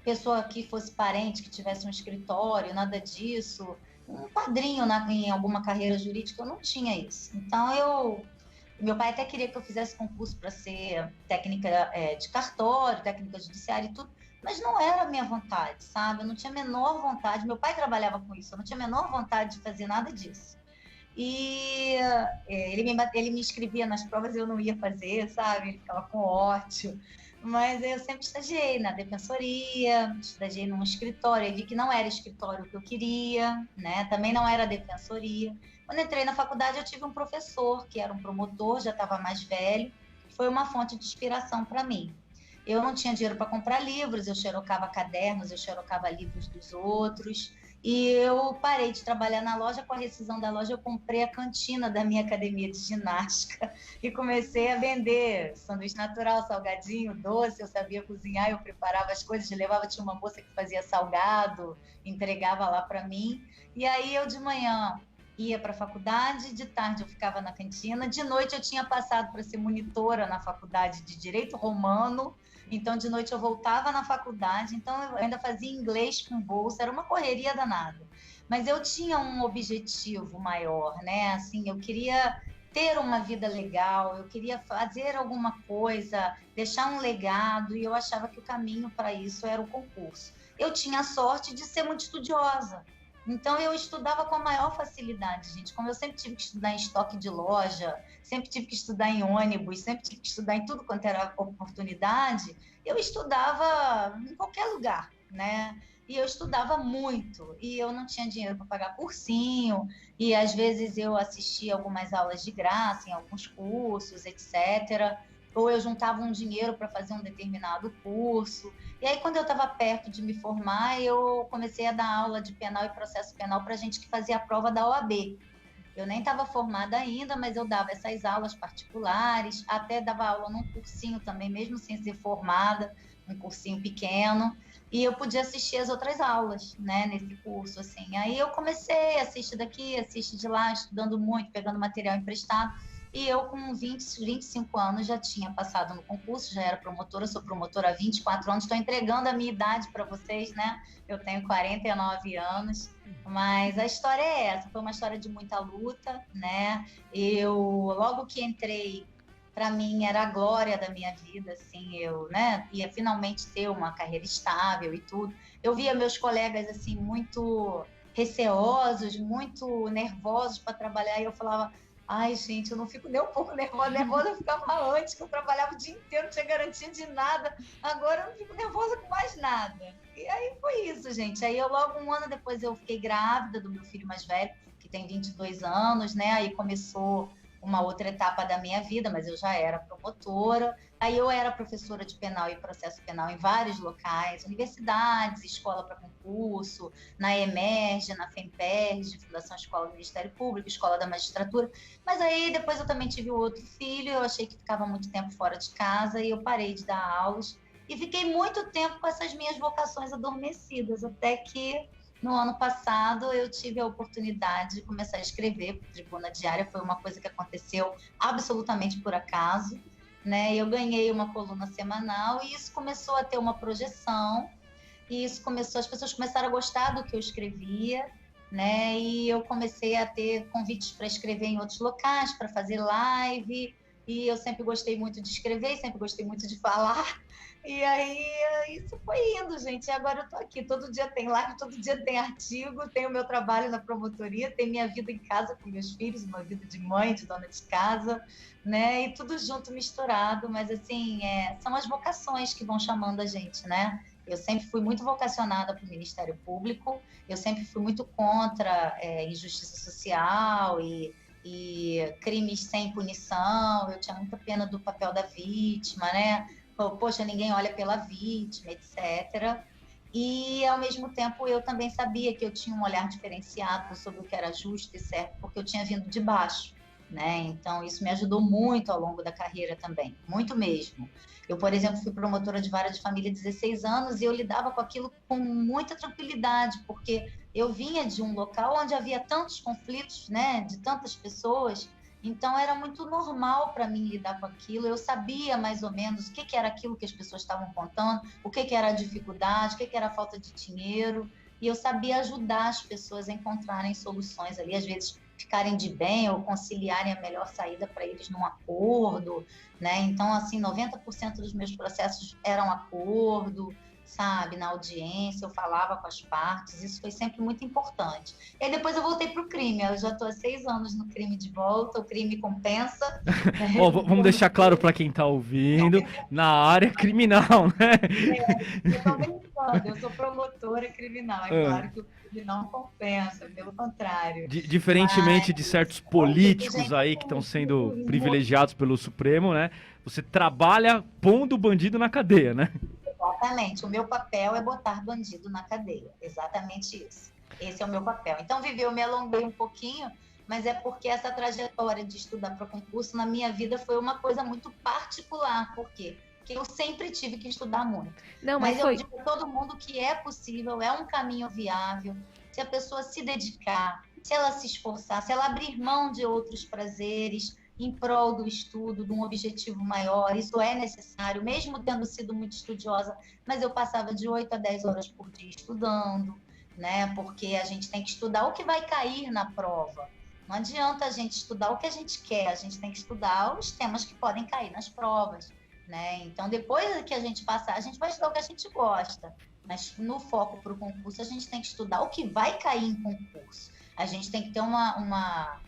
pessoa que fosse parente, que tivesse um escritório, nada disso, um padrinho em alguma carreira jurídica, eu não tinha isso. Então, meu pai até queria que eu fizesse concurso para ser técnica de cartório, técnica judiciária e tudo, mas não era a minha vontade, sabe? Eu não tinha a menor vontade, meu pai trabalhava com isso, eu não tinha a menor vontade de fazer nada disso. E ele me inscrevia nas provas e eu não ia fazer, sabe? Ele ficava com ódio. Mas eu sempre estagiei na defensoria, estagiei num escritório, eu vi que não era escritório que eu queria, né? Também não era defensoria. Quando entrei na faculdade, eu tive um professor que era um promotor, já estava mais velho, foi uma fonte de inspiração para mim. Eu não tinha dinheiro para comprar livros, eu xerocava cadernos, eu xerocava livros dos outros, e eu parei de trabalhar na loja. Com a rescisão da loja, eu comprei a cantina da minha academia de ginástica e comecei a vender sanduíche natural, salgadinho, doce. Eu sabia cozinhar, eu preparava as coisas, tinha uma moça que fazia salgado, entregava lá para mim. E aí eu de manhã ia para a faculdade, de tarde eu ficava na cantina, de noite eu tinha passado para ser monitora na faculdade de Direito Romano. Então, de noite eu voltava na faculdade, então eu ainda fazia inglês com bolsa, era uma correria danada. Mas eu tinha um objetivo maior, né? Assim, eu queria ter uma vida legal, eu queria fazer alguma coisa, deixar um legado, e eu achava que o caminho para isso era o concurso. Eu tinha a sorte de ser muito estudiosa, então eu estudava com a maior facilidade, gente. Como eu sempre tive que estudar em estoque de loja, sempre tive que estudar em ônibus, sempre tive que estudar em tudo quanto era oportunidade, eu estudava em qualquer lugar, né? E eu estudava muito, e eu não tinha dinheiro para pagar cursinho, e às vezes eu assistia algumas aulas de graça em alguns cursos, etc., ou eu juntava um dinheiro para fazer um determinado curso. E aí, quando eu estava perto de me formar, eu comecei a dar aula de penal e processo penal para gente que fazia a prova da OAB. Eu nem estava formada ainda, mas eu dava essas aulas particulares, até dava aula num cursinho também, mesmo sem ser formada, um cursinho pequeno. e eu podia assistir as outras aulas, né, nesse curso, assim. Aí eu comecei a assistir daqui, assistir de lá, estudando muito, pegando material emprestado, e eu com 25 anos já tinha passado no concurso, já era promotora, sou promotora há 24 anos, estou entregando a minha idade para vocês, né, eu tenho 49 anos, mas a história é essa, foi uma história de muita luta, né, eu, logo que entrei, para mim era a glória da minha vida, assim, eu, né, ia finalmente ter uma carreira estável e tudo. Eu via meus colegas, assim, muito receosos, muito nervosos para trabalhar, e eu falava, ai, gente, eu não fico nem um pouco nervosa eu ficava antes, que eu trabalhava o dia inteiro, não tinha garantia de nada, agora eu não fico nervosa com mais nada. E aí foi isso, gente. Aí eu logo, um ano depois, eu fiquei grávida do meu filho mais velho, que tem 22 anos, né, aí começou uma outra etapa da minha vida, mas eu já era promotora. Aí eu era professora de penal e processo penal em vários locais, universidades, escola para concurso, na EMERGE, na FEMPERGE, Fundação Escola do Ministério Público, Escola da Magistratura. Mas aí depois eu também tive outro filho, eu achei que ficava muito tempo fora de casa e eu parei de dar aulas. E fiquei muito tempo com essas minhas vocações adormecidas, até que no ano passado, eu tive a oportunidade de começar a escrever para a Tribuna Diária. Foi uma coisa que aconteceu absolutamente por acaso, né? Eu ganhei uma coluna semanal e isso começou a ter uma projeção. E isso começou, as pessoas começaram a gostar do que eu escrevia, né? E eu comecei a ter convites para escrever em outros locais, para fazer live. E eu sempre gostei muito de escrever, sempre gostei muito de falar. E aí, isso foi indo, gente. E agora eu tô aqui. Todo dia tem live, todo dia tem artigo, tem o meu trabalho na promotoria, tem minha vida em casa com meus filhos, uma vida de mãe, de dona de casa, né? E tudo junto, misturado. Mas, assim, são as vocações que vão chamando a gente, né? Eu sempre fui muito vocacionada para o Ministério Público, eu sempre fui muito contra injustiça social e crimes sem punição. Eu tinha muita pena do papel da vítima, né? Poxa, ninguém olha pela vítima, etc. E, ao mesmo tempo, eu também sabia que eu tinha um olhar diferenciado sobre o que era justo e certo, porque eu tinha vindo de baixo, né? Então, isso me ajudou muito ao longo da carreira também, muito mesmo. Eu, por exemplo, fui promotora de vara de família há 16 anos e eu lidava com aquilo com muita tranquilidade, porque eu vinha de um local onde havia tantos conflitos, né, de tantas pessoas. Então, era muito normal para mim lidar com aquilo. Eu sabia mais ou menos o que era aquilo que as pessoas estavam contando, o que era a dificuldade, o que era a falta de dinheiro. E eu sabia ajudar as pessoas a encontrarem soluções ali, às vezes ficarem de bem ou conciliarem a melhor saída para eles num acordo, né? Então, assim, 90% dos meus processos eram acordo, sabe? Na audiência, eu falava com as partes, isso foi sempre muito importante. E aí depois eu voltei para o crime, eu já estou há 6 anos no crime de volta, o crime compensa. Ó, vamos deixar claro para quem está ouvindo, na área criminal, né? Eu tô brincando, eu sou promotora criminal, é claro que o crime não compensa, pelo contrário. Diferentemente de certos políticos aí que estão sendo privilegiados pelo Supremo, né? Você trabalha pondo o bandido na cadeia, né? Exatamente, o meu papel é botar bandido na cadeia, exatamente isso. Esse é o meu papel. Então, Vivi, eu me alonguei um pouquinho, mas é porque essa trajetória de estudar para concurso na minha vida foi uma coisa muito particular. Por quê? Porque eu sempre tive que estudar muito. Não, mas eu digo a todo mundo que é possível, é um caminho viável, se a pessoa se dedicar, se ela se esforçar, se ela abrir mão de outros prazeres em prol do estudo, de um objetivo maior. Isso é necessário, mesmo tendo sido muito estudiosa, mas eu passava de 8 a 10 horas por dia estudando, né? Porque a gente tem que estudar o que vai cair na prova. Não adianta a gente estudar o que a gente quer, a gente tem que estudar os temas que podem cair nas provas, né? Então, depois que a gente passar, a gente vai estudar o que a gente gosta, mas no foco para o concurso, a gente tem que estudar o que vai cair em concurso. A gente tem que ter uma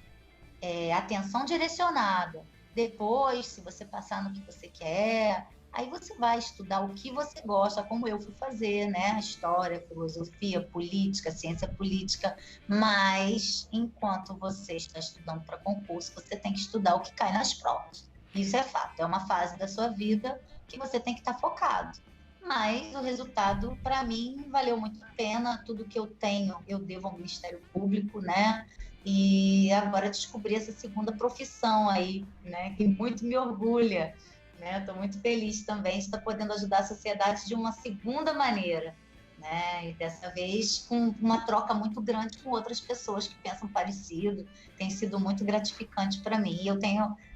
atenção direcionada. Depois, se você passar no que você quer, aí você vai estudar o que você gosta, como eu fui fazer, né? História, filosofia, política, ciência política. Mas, enquanto você está estudando para concurso, você tem que estudar o que cai nas provas. Isso é fato, é uma fase da sua vida que você tem que estar focado. Mas o resultado, para mim, valeu muito a pena. Tudo que eu tenho, eu devo ao Ministério Público, né? E agora descobri essa segunda profissão aí, né? Que muito me orgulha, né? Estou muito feliz também de estar podendo ajudar a sociedade de uma segunda maneira, né? E dessa vez com uma troca muito grande com outras pessoas que pensam parecido. Tem sido muito gratificante para mim. E eu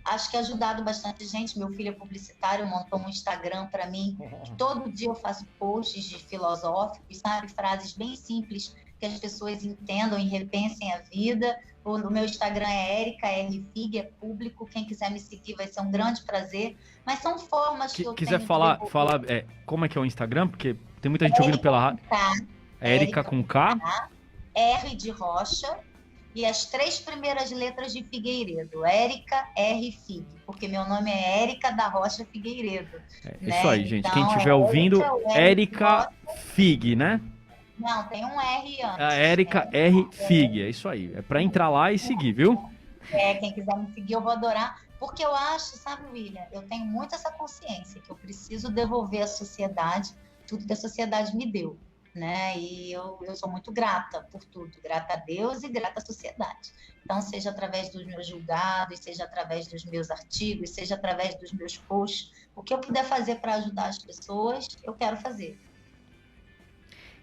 acho que ajudado bastante gente. Meu filho é publicitário, montou um Instagram para mim. Todo dia eu faço posts de filosóficos, sabe? Frases bem simples que as pessoas entendam e repensem a vida. O meu Instagram é Erika R. Fig, é público. Quem quiser me seguir vai ser um grande prazer. Mas são formas que eu quiser tenho falar, de devolver. como é que é o Instagram? Porque tem muita gente ouvindo pela rádio. Erika com K. R de Rocha e as 3 primeiras letras de Figueiredo. Erika R. Fig, porque meu nome é Erika da Rocha Figueiredo. Né? Isso aí, gente. Então, quem estiver ouvindo, Erika Fig, né? Não, tem um R antes. A Erika R. Fig, é isso aí. É para entrar lá e seguir, viu? Quem quiser me seguir, eu vou adorar. Porque eu acho, sabe, William, eu tenho muito essa consciência que eu preciso devolver à sociedade tudo que a sociedade me deu, né? E eu sou muito grata por tudo, grata a Deus e grata à sociedade. Então, seja através dos meus julgados, seja através dos meus artigos, seja através dos meus posts, o que eu puder fazer para ajudar as pessoas, eu quero fazer.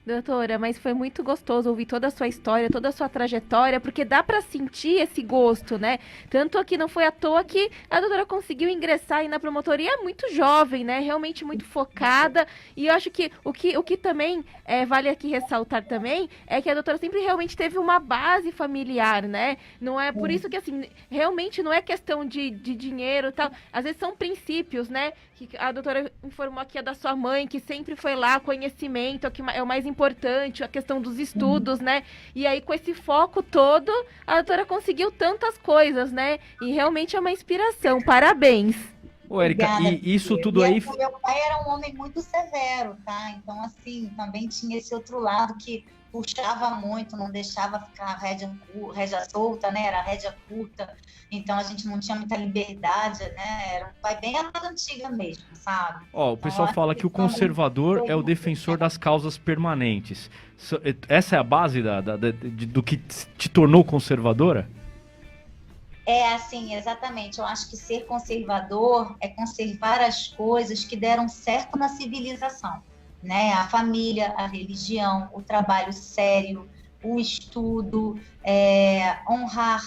Doutora, mas foi muito gostoso ouvir toda a sua história, toda a sua trajetória, porque dá para sentir esse gosto, né? Tanto que não foi à toa que a doutora conseguiu ingressar aí na promotoria muito jovem, né? Realmente muito focada. E eu acho que o que também vale aqui ressaltar também é que a doutora sempre realmente teve uma base familiar, né? Não é por isso que, assim, realmente não é questão de dinheiro e tal. Às vezes são princípios, né? Que a doutora informou aqui da sua mãe, que sempre foi lá, conhecimento, é o mais importante, a questão dos estudos, né? E aí, com esse foco todo, a doutora conseguiu tantas coisas, né? E realmente é uma inspiração. Parabéns! Ô, Erika, e isso tudo aí... Meu pai era um homem muito severo, tá? Então, assim, também tinha esse outro lado que puxava muito, não deixava ficar rédea solta, né? Era rédea curta. Então, a gente não tinha muita liberdade, né? Era um pai bem à antiga mesmo, sabe? Ó, o pessoal fala que o conservador é o defensor das causas permanentes. Essa é a base do que te tornou conservadora? É assim, exatamente. Eu acho que ser conservador é conservar as coisas que deram certo na civilização, né? A família, a religião, o trabalho sério, o estudo, honrar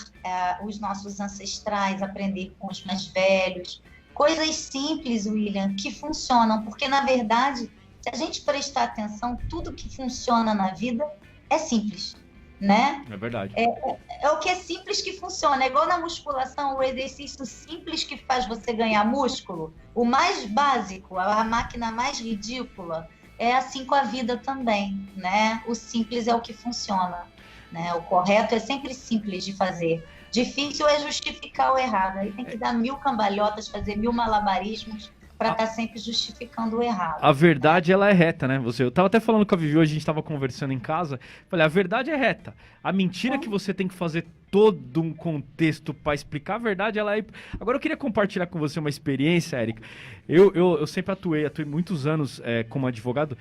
os nossos ancestrais, aprender com os mais velhos. Coisas simples, William, que funcionam, porque, na verdade, se a gente prestar atenção, tudo que funciona na vida é simples, né? É verdade. É o que é simples que funciona. É igual na musculação, o exercício simples que faz você ganhar músculo, o mais básico, a máquina mais ridícula, é assim com a vida também, né? O simples é o que funciona, né? O correto é sempre simples de fazer. Difícil é justificar o errado. Aí tem que dar 1000 cambalhotas, fazer 1000 malabarismos para estar sempre justificando o errado. A verdade, ela é reta, né? Eu tava até falando com a Vivi, hoje a gente tava conversando em casa, falei, a verdade é reta. A mentira que você tem que fazer todo um contexto para explicar a verdade, ela é... Agora eu queria compartilhar com você uma experiência, Erika. Eu sempre atuei muitos anos como advogado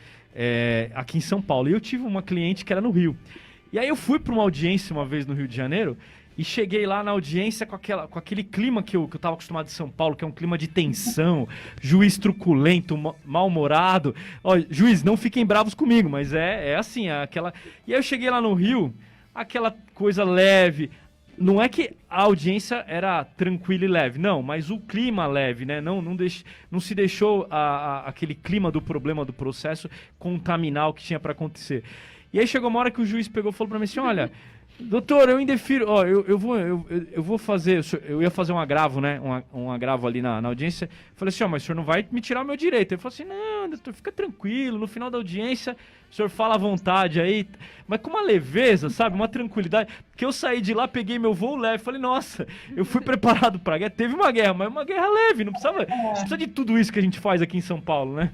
aqui em São Paulo, e eu tive uma cliente que era no Rio. E aí eu fui para uma audiência uma vez no Rio de Janeiro, e cheguei lá na audiência com aquele clima que eu tava acostumado de São Paulo, que é um clima de tensão, juiz truculento, mal-humorado. Ó, juiz, não fiquem bravos comigo, mas é assim, aquela... E aí eu cheguei lá no Rio, aquela coisa leve. Não é que a audiência era tranquila e leve, não, mas o clima leve, né? Não se deixou aquele clima do problema do processo contaminar o que tinha para acontecer. E aí chegou uma hora que o juiz pegou e falou para mim assim, olha... Doutor, eu indefiro, ó, eu vou fazer, eu ia fazer um agravo, né, um agravo ali na audiência, falei assim, ó, mas o senhor não vai me tirar o meu direito. Ele falou assim, não, doutor, fica tranquilo, no final da audiência, o senhor fala à vontade aí, mas com uma leveza, sabe, uma tranquilidade, que eu saí de lá, peguei meu voo leve, falei, nossa, eu fui preparado pra guerra, teve uma guerra, mas uma guerra leve, não precisa de tudo isso que a gente faz aqui em São Paulo, né?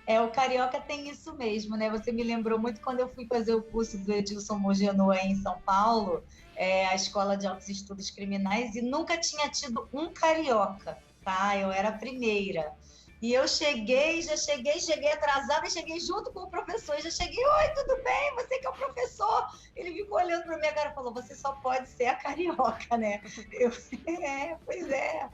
O carioca tem isso mesmo, né? Você me lembrou muito quando eu fui fazer o curso do Edilson Mogenoa em São Paulo, a Escola de Altos Estudos Criminais, e nunca tinha tido um carioca, tá? Eu era a primeira. E eu cheguei atrasada, cheguei junto com o professor, já cheguei, oi, tudo bem? Você que é o professor? Ele ficou olhando para minha cara e falou, você só pode ser a carioca, né? Eu, pois é.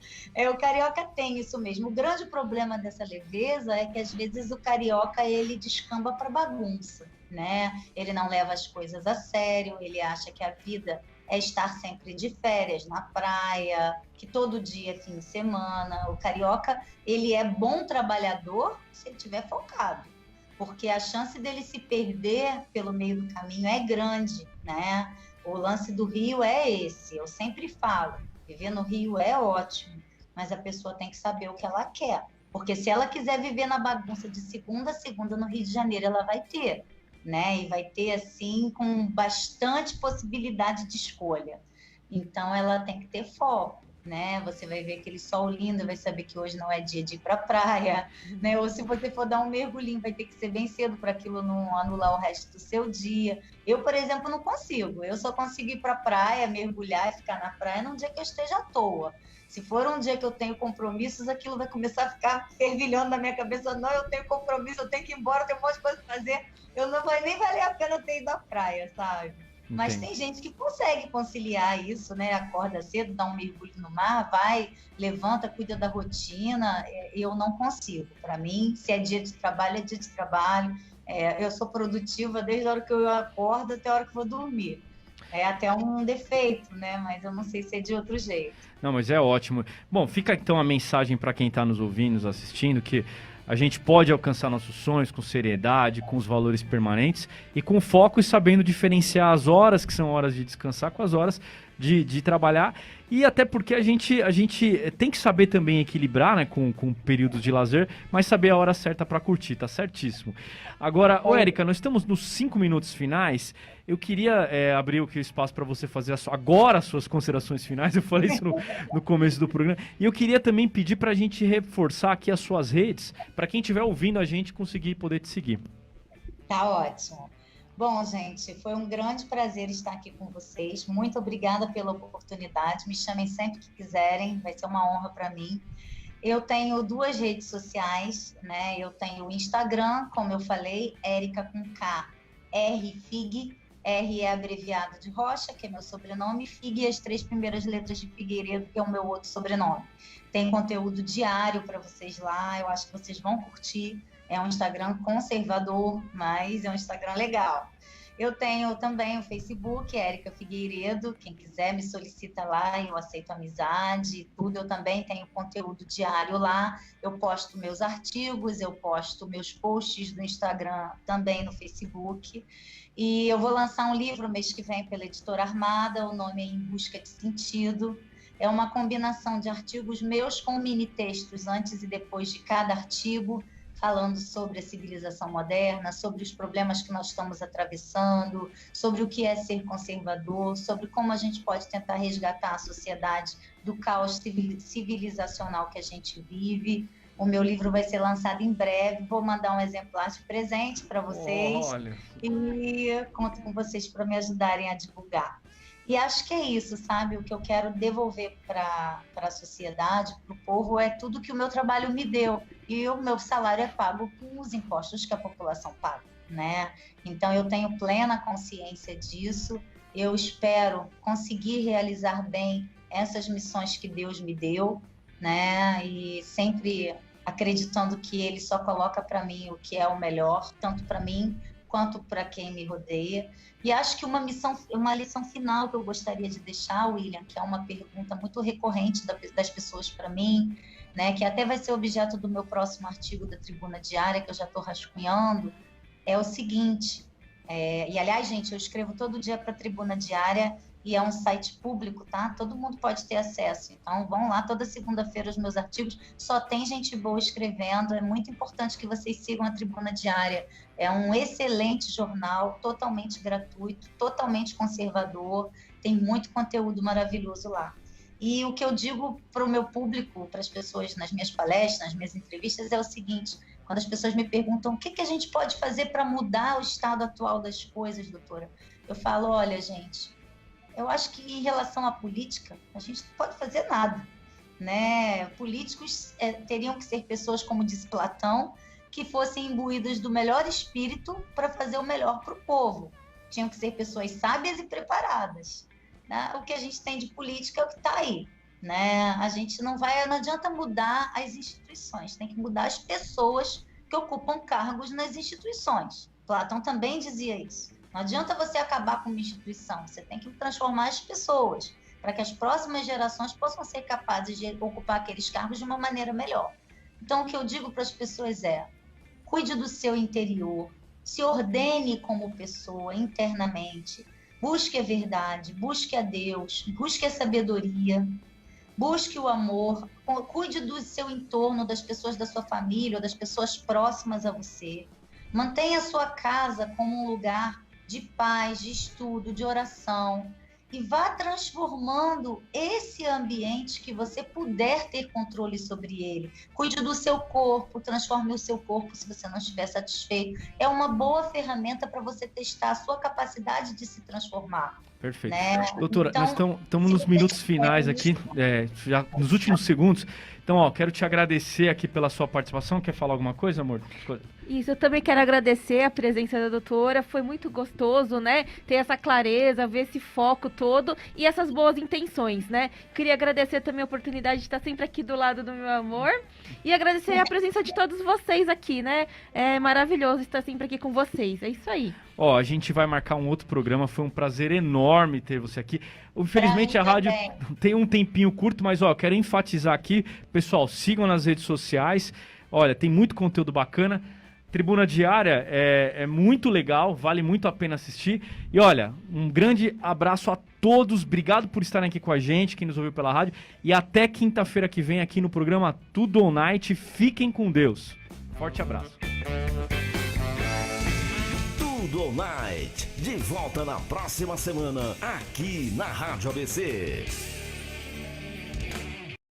O carioca tem isso mesmo. O grande problema dessa leveza é que às vezes o carioca, ele descamba para bagunça, né? Ele não leva as coisas a sério, ele acha que a vida é estar sempre de férias na praia, que todo dia é fim de semana. O carioca, ele é bom trabalhador se ele estiver focado, porque a chance dele se perder pelo meio do caminho é grande, né? O lance do Rio é esse, eu sempre falo, viver no Rio é ótimo, mas a pessoa tem que saber o que ela quer, porque se ela quiser viver na bagunça de segunda a segunda no Rio de Janeiro, ela vai ter, né? E vai ter, assim, com bastante possibilidade de escolha. Então, ela tem que ter foco, né? Você vai ver aquele sol lindo, vai saber que hoje não é dia de ir para a praia, né? Ou se você for dar um mergulhinho, vai ter que ser bem cedo para aquilo não anular o resto do seu dia. Eu, por exemplo, não consigo. Eu só consigo ir para a praia, mergulhar e ficar na praia num dia que eu esteja à toa. Se for um dia que eu tenho compromissos, aquilo vai começar a ficar fervilhando na minha cabeça. Não, eu tenho compromisso, eu tenho que ir embora, eu tenho um monte de coisa para fazer. Eu não vai nem valer a pena ter ido à praia, sabe? Mas tem gente que consegue conciliar isso, né? Acorda cedo, dá um mergulho no mar, vai, levanta, cuida da rotina. Eu não consigo. Para mim, se é dia de trabalho, é dia de trabalho. Eu sou produtiva desde a hora que eu acordo até a hora que vou dormir. É até um defeito, né? Mas eu não sei se é de outro jeito. Não, mas é ótimo. Bom, fica então a mensagem para quem está nos ouvindo, nos assistindo, que a gente pode alcançar nossos sonhos com seriedade, com os valores permanentes e com foco e sabendo diferenciar as horas que são horas de descansar com as horas de trabalhar. E até porque a gente tem que saber também equilibrar, né, com períodos de lazer, mas saber a hora certa para curtir, tá certíssimo. Agora, Érica, nós estamos nos 5 minutos finais. Eu queria abrir o espaço para você fazer agora as suas considerações finais. Eu falei isso no começo do programa. E eu queria também pedir para a gente reforçar aqui as suas redes, para quem estiver ouvindo a gente conseguir poder te seguir. Tá ótimo. Bom, gente, foi um grande prazer estar aqui com vocês. Muito obrigada pela oportunidade. Me chamem sempre que quiserem, vai ser uma honra para mim. Eu tenho 2 redes sociais, né? Eu tenho o Instagram, como eu falei, Érica com K, RFIG, R é abreviado de Rocha, que é meu sobrenome, FIG as 3 primeiras letras de Figueiredo, que é o meu outro sobrenome. Tem conteúdo diário para vocês lá, eu acho que vocês vão curtir. É um Instagram conservador, mas é um Instagram legal. Eu tenho também o Facebook, Érica Figueiredo. Quem quiser me solicita lá, eu aceito amizade, tudo. Eu também tenho conteúdo diário lá. Eu posto meus artigos, eu posto meus posts no Instagram, também no Facebook. E eu vou lançar um livro mês que vem pela Editora Armada, o nome é Em Busca de Sentido. É uma combinação de artigos meus com mini textos antes e depois de cada artigo, falando sobre a civilização moderna, sobre os problemas que nós estamos atravessando, sobre o que é ser conservador, sobre como a gente pode tentar resgatar a sociedade do caos civilizacional que a gente vive. O meu livro vai ser lançado em breve, vou mandar um exemplar de presente para vocês. Olha. E conto com vocês para me ajudarem a divulgar. E acho que é isso, sabe? O que eu quero devolver para a sociedade, para o povo, é tudo que o meu trabalho me deu. E o meu salário é pago com os impostos que a população paga, né? Então, eu tenho plena consciência disso. Eu espero conseguir realizar bem essas missões que Deus me deu, né? E sempre acreditando que Ele só coloca para mim o que é o melhor, tanto para mim quanto para quem me rodeia. E acho que uma lição final que eu gostaria de deixar, William, que é uma pergunta muito recorrente das pessoas para mim, né, que até vai ser objeto do meu próximo artigo da Tribuna Diária, que eu já estou rascunhando, é o seguinte, e aliás, gente, eu escrevo todo dia para a Tribuna Diária, e é um site público, tá? Todo mundo pode ter acesso. Então, vão lá, toda segunda-feira os meus artigos. Só tem gente boa escrevendo. É muito importante que vocês sigam a Tribuna Diária. É um excelente jornal, totalmente gratuito, totalmente conservador. Tem muito conteúdo maravilhoso lá. E o que eu digo para o meu público, para as pessoas nas minhas palestras, nas minhas entrevistas, é o seguinte: quando as pessoas me perguntam o que a gente pode fazer para mudar o estado atual das coisas, doutora, eu falo, olha, gente, eu acho que em relação à política, a gente não pode fazer nada. né? Políticos teriam que ser pessoas, como disse Platão, que fossem imbuídas do melhor espírito para fazer o melhor para o povo. Tinham que ser pessoas sábias e preparadas, né? O que a gente tem de política é o que está aí, né? A gente não adianta mudar as instituições, tem que mudar as pessoas que ocupam cargos nas instituições. Platão também dizia isso. Não adianta você acabar com uma instituição, você tem que transformar as pessoas, para que as próximas gerações possam ser capazes de ocupar aqueles cargos de uma maneira melhor. Então, o que eu digo para as pessoas é: cuide do seu interior, se ordene como pessoa internamente, busque a verdade, busque a Deus, busque a sabedoria, busque o amor, cuide do seu entorno, das pessoas da sua família, das pessoas próximas a você. Mantenha a sua casa como um lugar de paz, de estudo, de oração, e vá transformando esse ambiente que você puder ter controle sobre ele. Cuide do seu corpo, transforme o seu corpo se você não estiver satisfeito. É uma boa ferramenta para você testar a sua capacidade de se transformar. Perfeito. Né? Doutora, então, nós estamos nos minutos finais aqui, já nos últimos segundos. Então, quero te agradecer aqui pela sua participação. Quer falar alguma coisa, amor? Isso, eu também quero agradecer a presença da doutora, foi muito gostoso, né, ter essa clareza, ver esse foco todo e essas boas intenções, né. Queria agradecer também a oportunidade de estar sempre aqui do lado do meu amor e agradecer a presença de todos vocês aqui, né, é maravilhoso estar sempre aqui com vocês, é isso aí. A gente vai marcar um outro programa, foi um prazer enorme ter você aqui. Infelizmente a rádio tem um tempinho curto, mas quero enfatizar aqui, pessoal, sigam nas redes sociais, olha, tem muito conteúdo bacana. Tribuna Diária é muito legal, vale muito a pena assistir. E olha, um grande abraço a todos, obrigado por estarem aqui com a gente, quem nos ouviu pela rádio. E até quinta-feira que vem aqui no programa Tudo On Night. Fiquem com Deus. Forte abraço. Tudo On Night, de volta na próxima semana, aqui na Rádio ABC.